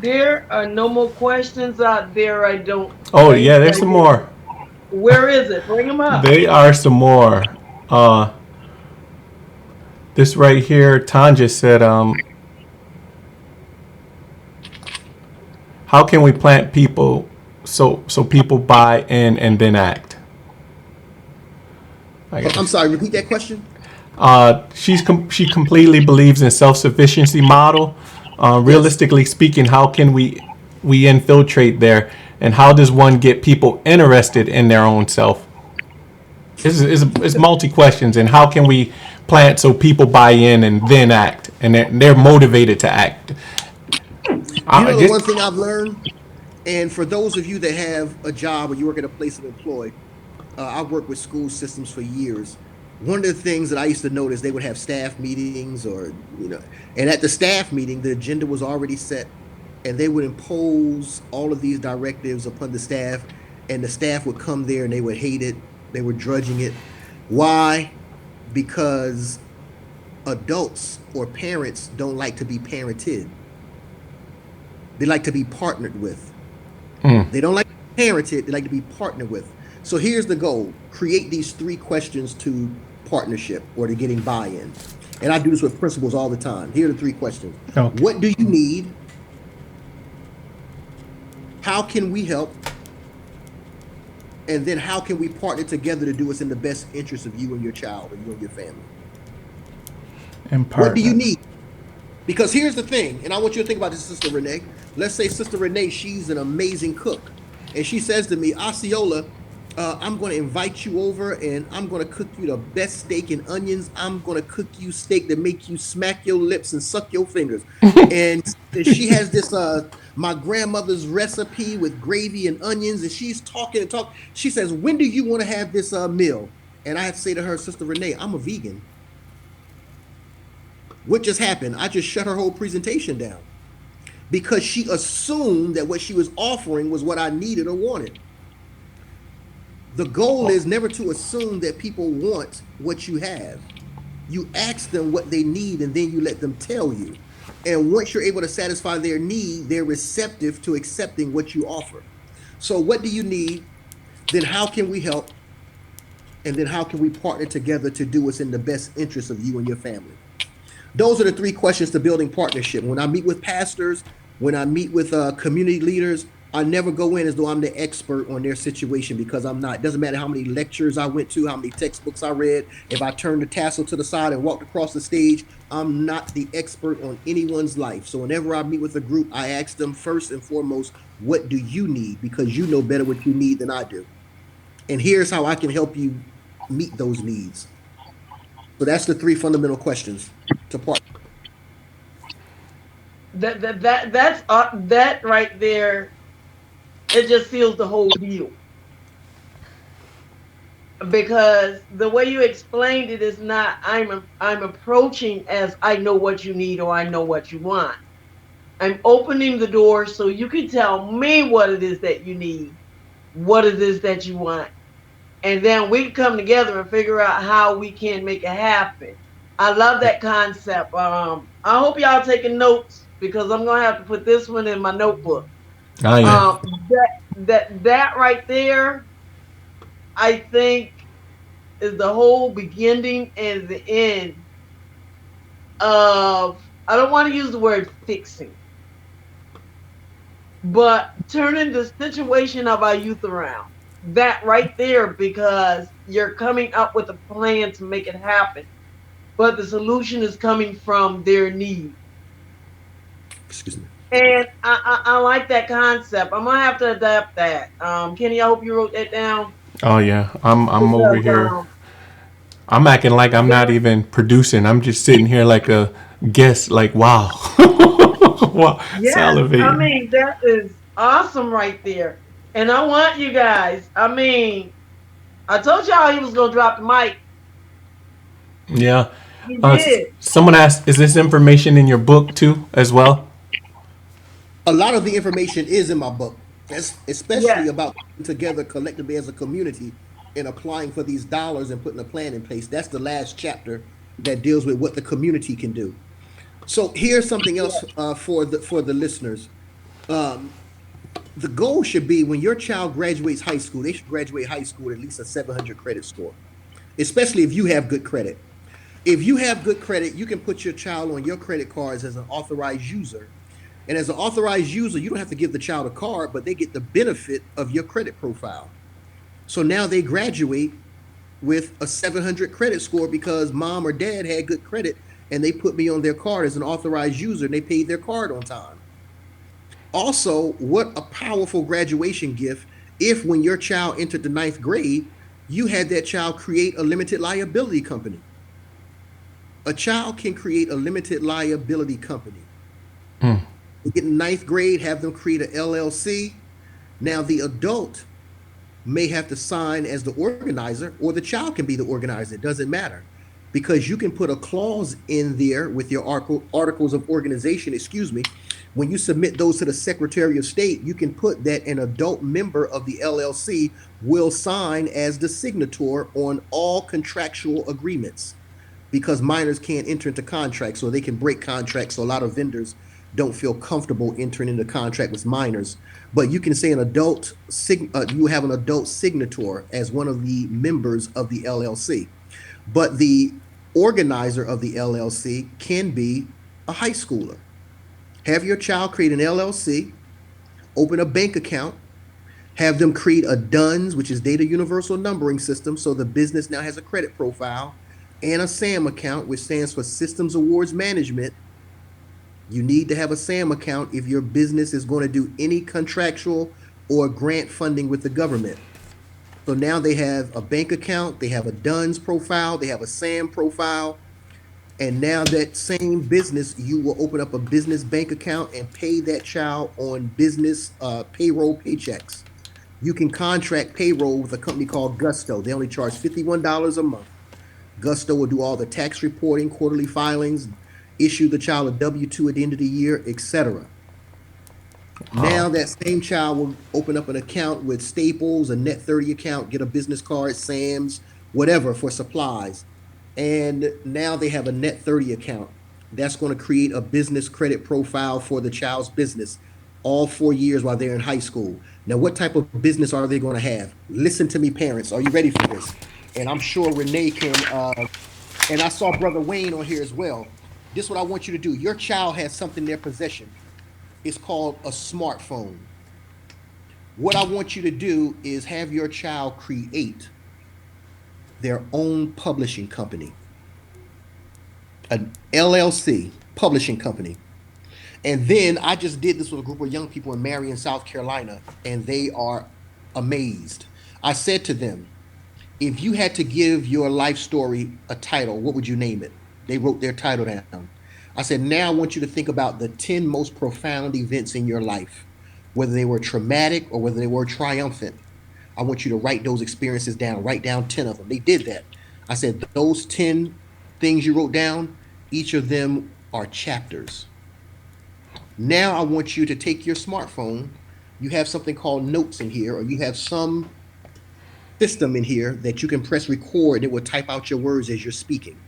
there are no more questions out there. I don't Oh think. yeah, there's some more. Where is it? Bring them up. They are some more. This right here, Tanja said, how can we plant people so people buy in and then act? I'm sorry, repeat that question. She completely believes in self-sufficiency model. Realistically speaking, how can we infiltrate there, and how does one get people interested in their own self? It's multi questions, and how can we plant so people buy in and then act, and they're motivated to act. The one thing I've learned, and for those of you that have a job or you work at a place of employ, I've worked with school systems for years. One of the things that I used to notice, they would have staff meetings and at the staff meeting, the agenda was already set, and they would impose all of these directives upon the staff, and the staff would come there and they would hate it. They were drudging it. Why? Because adults or parents don't like to be parented. They like to be partnered with. They don't like to be parented. They like to be partnered with. So here's the goal. Create these 3 questions to partnership or to getting buy-in. And I do this with principals all the time. Here are the 3 questions. Okay. What do you need? How can we help? And then how can we partner together to do what's in the best interest of you and your child and you and your family? And partner. What do you need? Because here's the thing, and I want you to think about this, Sister Renee. Let's say Sister Renee, she's an amazing cook. And she says to me, Osceola, I'm going to invite you over and I'm going to cook you the best steak and onions. I'm going to cook you steak that make you smack your lips and suck your fingers. And she has this, my grandmother's recipe with gravy and onions. And she's talking and talking. She says, when do you want to have this meal? And I have to say to her, Sister Renee, I'm a vegan. What just happened? I just shut her whole presentation down because she assumed that what she was offering was what I needed or wanted. The goal is never to assume that people want what you have. You ask them what they need and then you let them tell you. And once you're able to satisfy their need, they're receptive to accepting what you offer. So what do you need? Then how can we help? And then how can we partner together to do what's in the best interest of you and your family? Those are the 3 questions to building partnership. When I meet with pastors, when I meet with community leaders, I never go in as though I'm the expert on their situation because I'm not. It doesn't matter how many lectures I went to, how many textbooks I read. If I turned the tassel to the side and walked across the stage, I'm not the expert on anyone's life. So whenever I meet with a group, I ask them first and foremost, what do you need? Because you know better what you need than I do. And here's how I can help you meet those needs. So that's the 3 fundamental questions to partner. That right there, it just seals the whole deal. Because the way you explained it is not I'm approaching as I know what you need or I know what you want. I'm opening the door so you can tell me what it is that you need, what it is that you want. And then we can come together and figure out how we can make it happen. I love that concept. I hope y'all taking notes because I'm gonna have to put this one in my notebook. Oh, yeah. That right there, I think, is the whole beginning and the end of, I don't want to use the word fixing, but turning the situation of our youth around. That right there, because you're coming up with a plan to make it happen, but the solution is coming from their need. Excuse me. And I like that concept. I'm gonna have to adapt that. Kenny, I hope you wrote that down. Oh yeah, I'm over here. I'm acting like I'm not even producing. I'm just sitting here like a guest. Like wow. Wow, Yes, I salivating. mean that is awesome right there. And I want you guys. I mean, I told y'all he was gonna drop the mic. Yeah. He did. Someone asked, is this information in your book too, as well? A lot of the information is in my book, especially Yes. about coming together collectively as a community and applying for these dollars and putting a plan in place. That's the last chapter that deals with what the community can do. So here's something else for the listeners. The goal should be when your child graduates high school, they should graduate high school with at least a 700 credit score, especially if you have good credit. If you have good credit, you can put your child on your credit cards as an authorized user. And as an authorized user, you don't have to give the child a card, but they get the benefit of your credit profile. So now they graduate with a 700 credit score because mom or dad had good credit and they put me on their card as an authorized user and they paid their card on time. Also, what a powerful graduation gift if when your child entered the ninth grade, you had that child create a limited liability company. A child can create a limited liability company. They get in ninth grade, have them create an LLC. Now, the adult may have to sign as the organizer, or the child can be the organizer. It doesn't matter because you can put a clause in there with your articles of organization, excuse me. When you submit those to the Secretary of State, you can put that an adult member of the LLC will sign as the signator on all contractual agreements because minors can't enter into contracts, so they can break contracts. So a lot of vendors don't feel comfortable entering into contract with minors. But you can say you have an adult signator as one of the members of the LLC. But the organizer of the LLC can be a high schooler. Have your child create an LLC, open a bank account, have them create a DUNS, which is Data Universal Numbering System, so the business now has a credit profile, and a SAM account, which stands for Systems Awards Management. You need to have a SAM account if your business is going to do any contractual or grant funding with the government. So now they have a bank account, they have a DUNS profile, they have a SAM profile, and now that same business, you will open up a business bank account and pay that child on business payroll paychecks. You can contract payroll with a company called Gusto. They only charge $51 a month. Gusto will do all the tax reporting, quarterly filings, issue the child a W-2 at the end of the year, etc. Now that same child will open up an account with Staples, a Net 30 account, get a business card, Sam's, whatever for supplies. And now they have a Net 30 account. That's going to create a business credit profile for the child's business all 4 years while they're in high school. Now, what type of business are they going to have? Listen to me, parents. Are you ready for this? And I'm sure Renee can, and I saw Brother Wayne on here as well. This is what I want you to do. Your child has something in their possession. It's called a smartphone. What I want you to do is have your child create their own publishing company, an LLC publishing company. And then I just did this with a group of young people in Marion, South Carolina, and they are amazed. I said to them, if you had to give your life story a title, what would you name it? They wrote their title down. I said, now I want you to think about the 10 most profound events in your life, whether they were traumatic or whether they were triumphant. I want you to write those experiences down, write down 10 of them. They did that. I said, those 10 things you wrote down, each of them are chapters. Now I want you to take your smartphone. You have something called notes in here, or you have some system in here that you can press record and it will type out your words as you're speaking.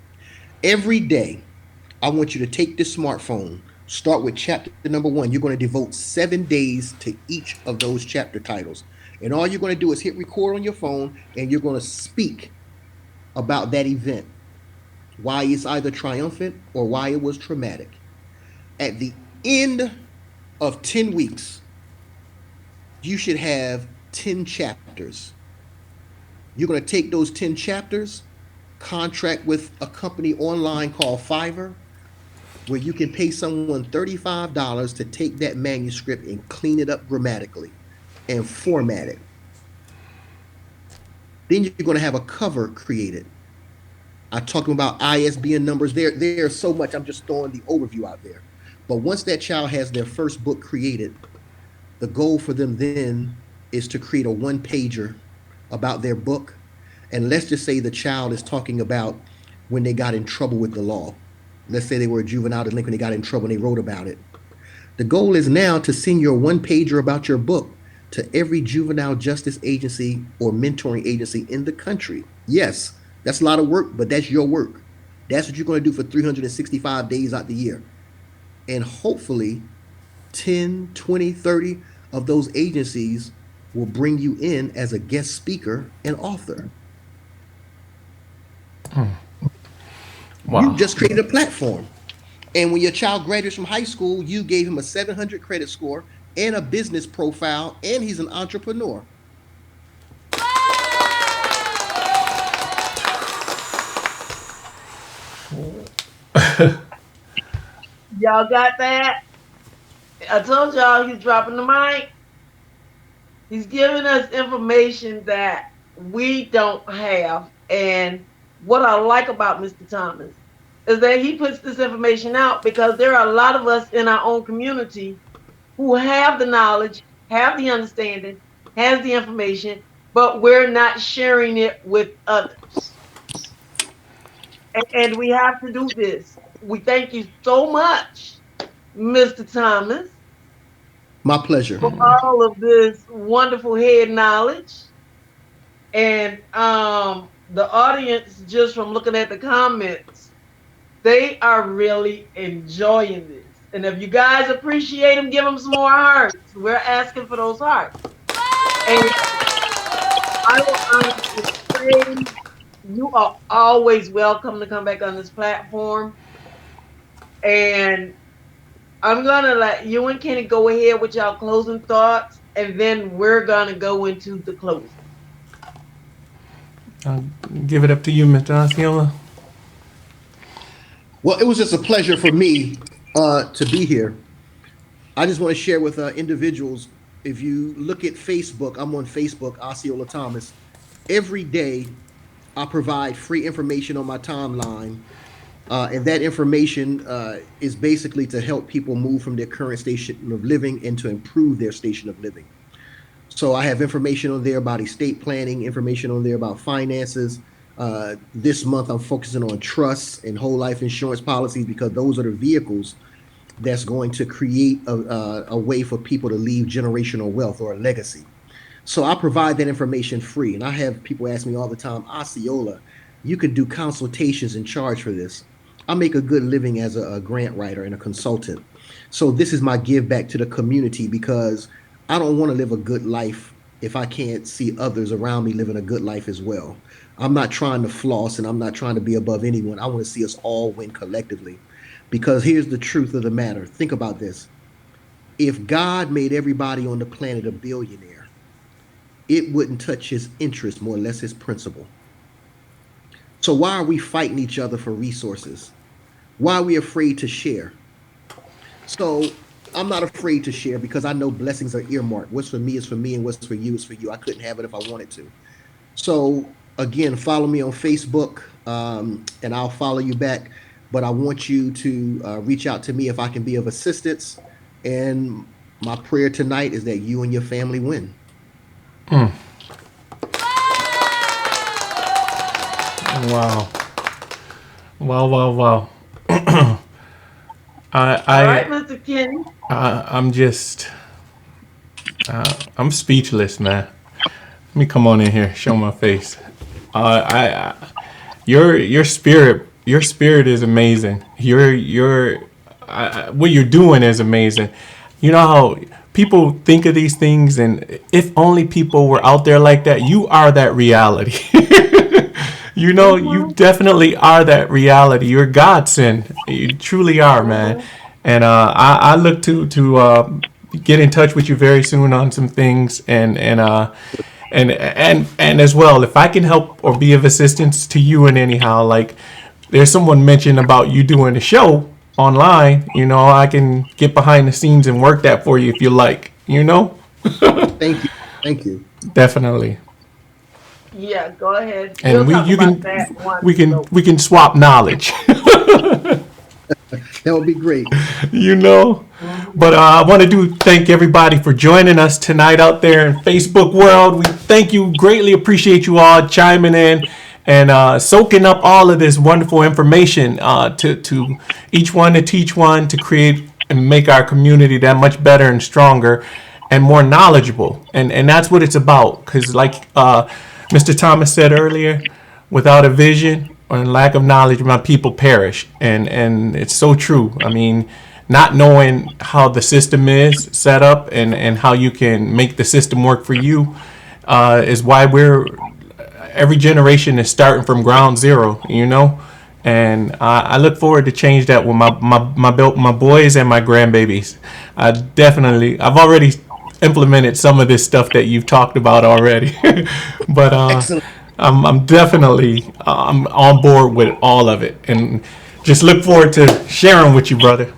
Every day, I want you to take this smartphone, start with chapter number 1. You're going to devote 7 days to each of those chapter titles. And all you're going to do is hit record on your phone and you're going to speak about that event, why it's either triumphant or why it was traumatic. At the end of 10 weeks, you should have 10 chapters. You're going to take those 10 chapters, contract with a company online called Fiverr, where you can pay someone $35 to take that manuscript and clean it up grammatically and format it. Then you're going to have a cover created. I talked about ISBN numbers. There's so much. I'm just throwing the overview out there. But once that child has their first book created, the goal for them then is to create a one pager about their book. And let's just say the child is talking about when they got in trouble with the law. Let's say they were a juvenile delinquent, they got in trouble and they wrote about it. The goal is now to send your one pager about your book to every juvenile justice agency or mentoring agency in the country. Yes, that's a lot of work, but that's your work. That's what you're going to do for 365 days out the year. And hopefully 10, 20, 30 of those agencies will bring you in as a guest speaker and author. Wow. You just created a platform. And when your child graduates from high school, you gave him a 700 credit score and a business profile, and he's an entrepreneur. Y'all got that? I told y'all he's dropping the mic. He's giving us information that we don't have. And what I like about Mr. Thomas is that he puts this information out because there are a lot of us in our own community who have the knowledge, have the understanding, has the information, but we're not sharing it with others. And we have to do this. We thank you so much, Mr. Thomas, My pleasure. for all of this wonderful head knowledge. And the audience, just from looking at the comments, they are really enjoying this. And if you guys appreciate them, give them some more hearts. We're asking for those hearts. And I will honestly say, you are always welcome to come back on this platform. And I'm gonna let you and Kenny go ahead with y'all closing thoughts, and then we're gonna go into the closing. I'll give it up to you, Mr. Osceola. Well, it was just a pleasure for me to be here. I just want to share with individuals. If you look at Facebook, I'm on Facebook, Osceola Thomas. Every day, I provide free information on my timeline, and that information is basically to help people move from their current station of living and to improve their station of living. So I have information on there about estate planning, information on there about finances. This month, I'm focusing on trusts and whole life insurance policies because those are the vehicles that's going to create a way for people to leave generational wealth or a legacy. So I provide that information free. And I have people ask me all the time, Osceola, you could do consultations and charge for this. I make a good living as a grant writer and a consultant. So this is my give back to the community because I don't want to live a good life if I can't see others around me living a good life as well. I'm not trying to floss and I'm not trying to be above anyone. I want to see us all win collectively. Because here's the truth of the matter. Think about this. If God made everybody on the planet a billionaire, it wouldn't touch his interest, more or less his principle. So why are we fighting each other for resources? Why are we afraid to share? So I'm not afraid to share because I know blessings are earmarked. What's for me is for me and what's for you is for you. I couldn't have it if I wanted to. So again, follow me on Facebook and I'll follow you back. But I want you to reach out to me if I can be of assistance. And my prayer tonight is that you and your family win. Wow. Wow. All right, Mr. Kenny. I'm just, I'm speechless, man. Let me come on in here, show my face. Your spirit is amazing. What you're doing is amazing. You know how people think of these things, and if only people were out there like that. You are that reality. You know, you definitely are that reality. You're godsend. You truly are, man. And I look to get in touch with you very soon on some things, and as well, if I can help or be of assistance to you in anyhow, like there's someone mentioned about you doing a show online, you know, I can get behind the scenes and work that for you if you like, you know. Thank you. Definitely. Yeah, go ahead. And we can swap knowledge. That would be great. you know. But I want to do thank everybody for joining us tonight out there in Facebook world. We thank you, greatly appreciate you all chiming in and soaking up all of this wonderful information to each one to teach one to create and make our community that much better and stronger and more knowledgeable. And that's what it's about. Because like Mr. Thomas said earlier, without a vision or lack of knowledge, my people perish. And it's so true. I mean, not knowing how the system is set up and how you can make the system work for you is why every generation is starting from ground zero, you know? And I look forward to change that with my boys and my grandbabies. I've already implemented some of this stuff that you've talked about already, but Excellent. I'm definitely I'm on board with all of it, and just look forward to sharing with you, brother.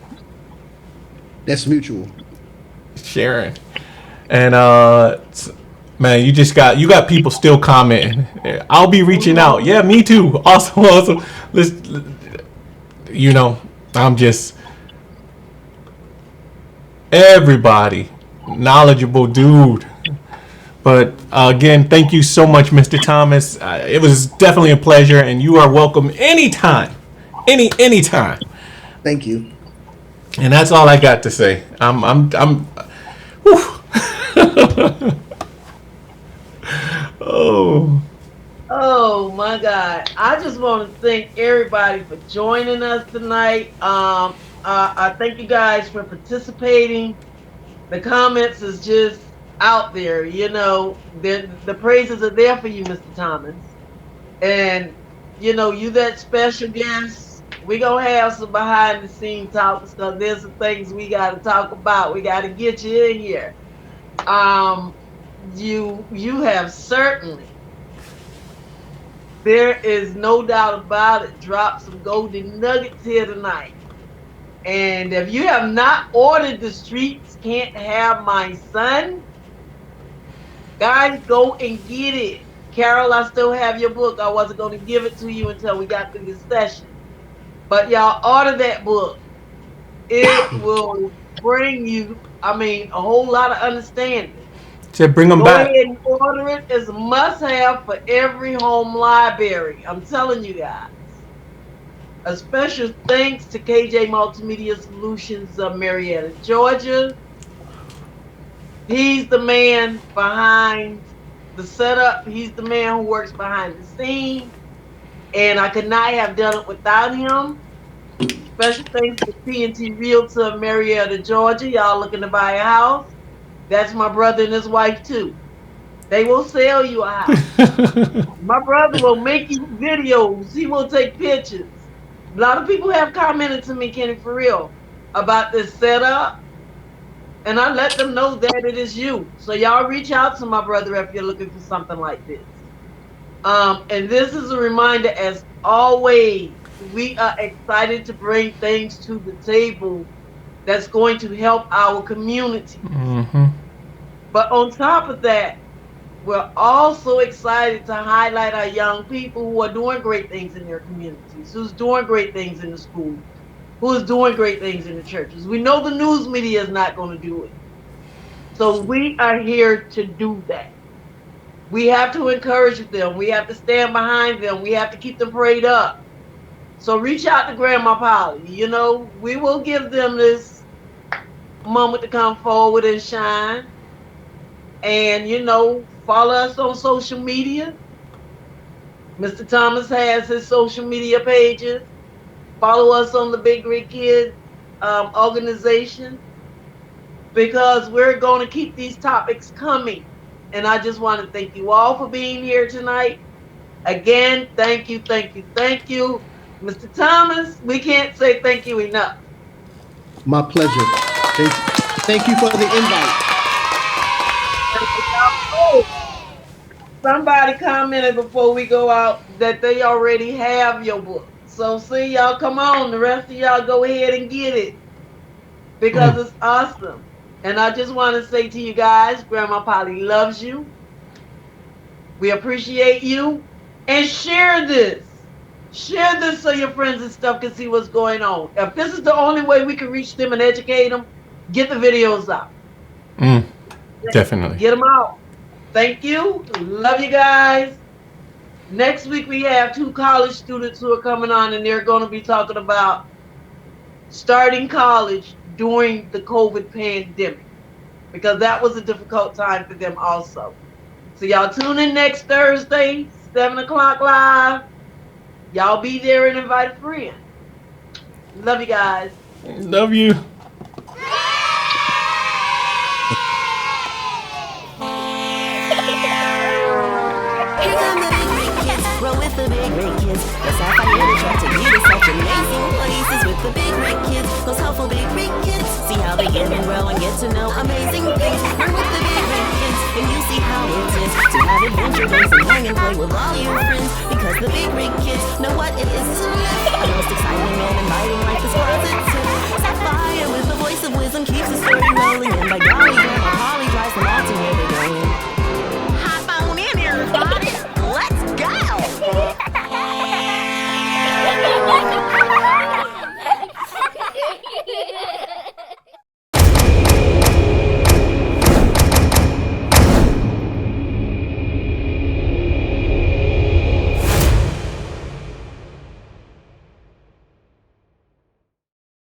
That's mutual. Sharing, and man, you got people still commenting. I'll be reaching out. Yeah, me too. Also, let's, you know, I'm just everybody knowledgeable dude. But again, thank you so much, Mr. Thomas. It was definitely a pleasure, and you are welcome anytime, anytime. Thank you. And that's all I got to say. Whew. Oh, Oh my God. I just want to thank everybody for joining us tonight. I thank you guys for participating. The comments is just out there, the praises are there for you, Mr. Thomas. And you that special guest. We gonna have some behind the scene talks because there's some things we gotta talk about. We gotta get you in here. Um, you have certainly, there is no doubt about it, dropped some golden nuggets here tonight. And if you have not ordered The Streets Can't Have My Son, guys, go and get it. Carol, I still have your book. I wasn't going to give it to you until we got through this session. But y'all order that book. It will bring you, a whole lot of understanding. to bring them Go ahead back. and order it. It's a must-have for every home library. I'm telling you guys. A special thanks to KJ Multimedia Solutions of Marietta, Georgia. He's the man behind the setup. He's the man who works behind the scene. And I could not have done it without him. Special thanks to P&T Realtor of Marietta, Georgia. Y'all looking to buy a house? That's my brother and his wife too. They will sell you a house. My brother will make you videos. He will take pictures. A lot of people have commented to me, Kenny, for real, about this setup. And I let them know that it is you. So y'all reach out to my brother if you're looking for something like this. And this is a reminder, as always, we are excited to bring things to the table that's going to help our community. Mm-hmm. But on top of that, we're also excited to highlight our young people who are doing great things in their communities, who's doing great things in the schools, who's doing great things in the churches. We know the news media is not going to do it. So we are here to do that. We have to encourage them. We have to stand behind them. We have to keep them prayed up. So reach out to Grandma Polly. We will give them this moment to come forward and shine. And, follow us on social media. Mr. Thomas has his social media pages. Follow us on the Big Rig Kids organization, because we're going to keep these topics coming. And I just want to thank you all for being here tonight. Again, thank you, thank you, thank you. Mr. Thomas, we can't say thank you enough. My pleasure. Thank you for the invite. Somebody commented before we go out that they already have your book. So see, y'all, come on. The rest of y'all go ahead and get it, because it's awesome. And I just want to say to you guys, Grandma Polly loves you. We appreciate you. And share this. Share this so your friends and stuff can see what's going on. If this is the only way we can reach them and educate them, get the videos out. Definitely. Get them out. Thank you. Love you guys. Next week we have 2 college students who are coming on, and they're going to be talking about starting college during the COVID pandemic, because that was a difficult time for them also. So y'all tune in next Thursday, 7 o'clock live. Y'all be there and invite a friend. Love you guys. Love you. Here come the big rig kids, roll with the big rig kids. The Untitled Chapter, you to such amazing places with the big rig kids. Those helpful big rig kids, see how they get and grow and get to know amazing things. We're with the big rig kids, and you see how it is to have adventure days and hang and play with all your friends. Because the big rig kids know what it is to live a most exciting and inviting life is positive.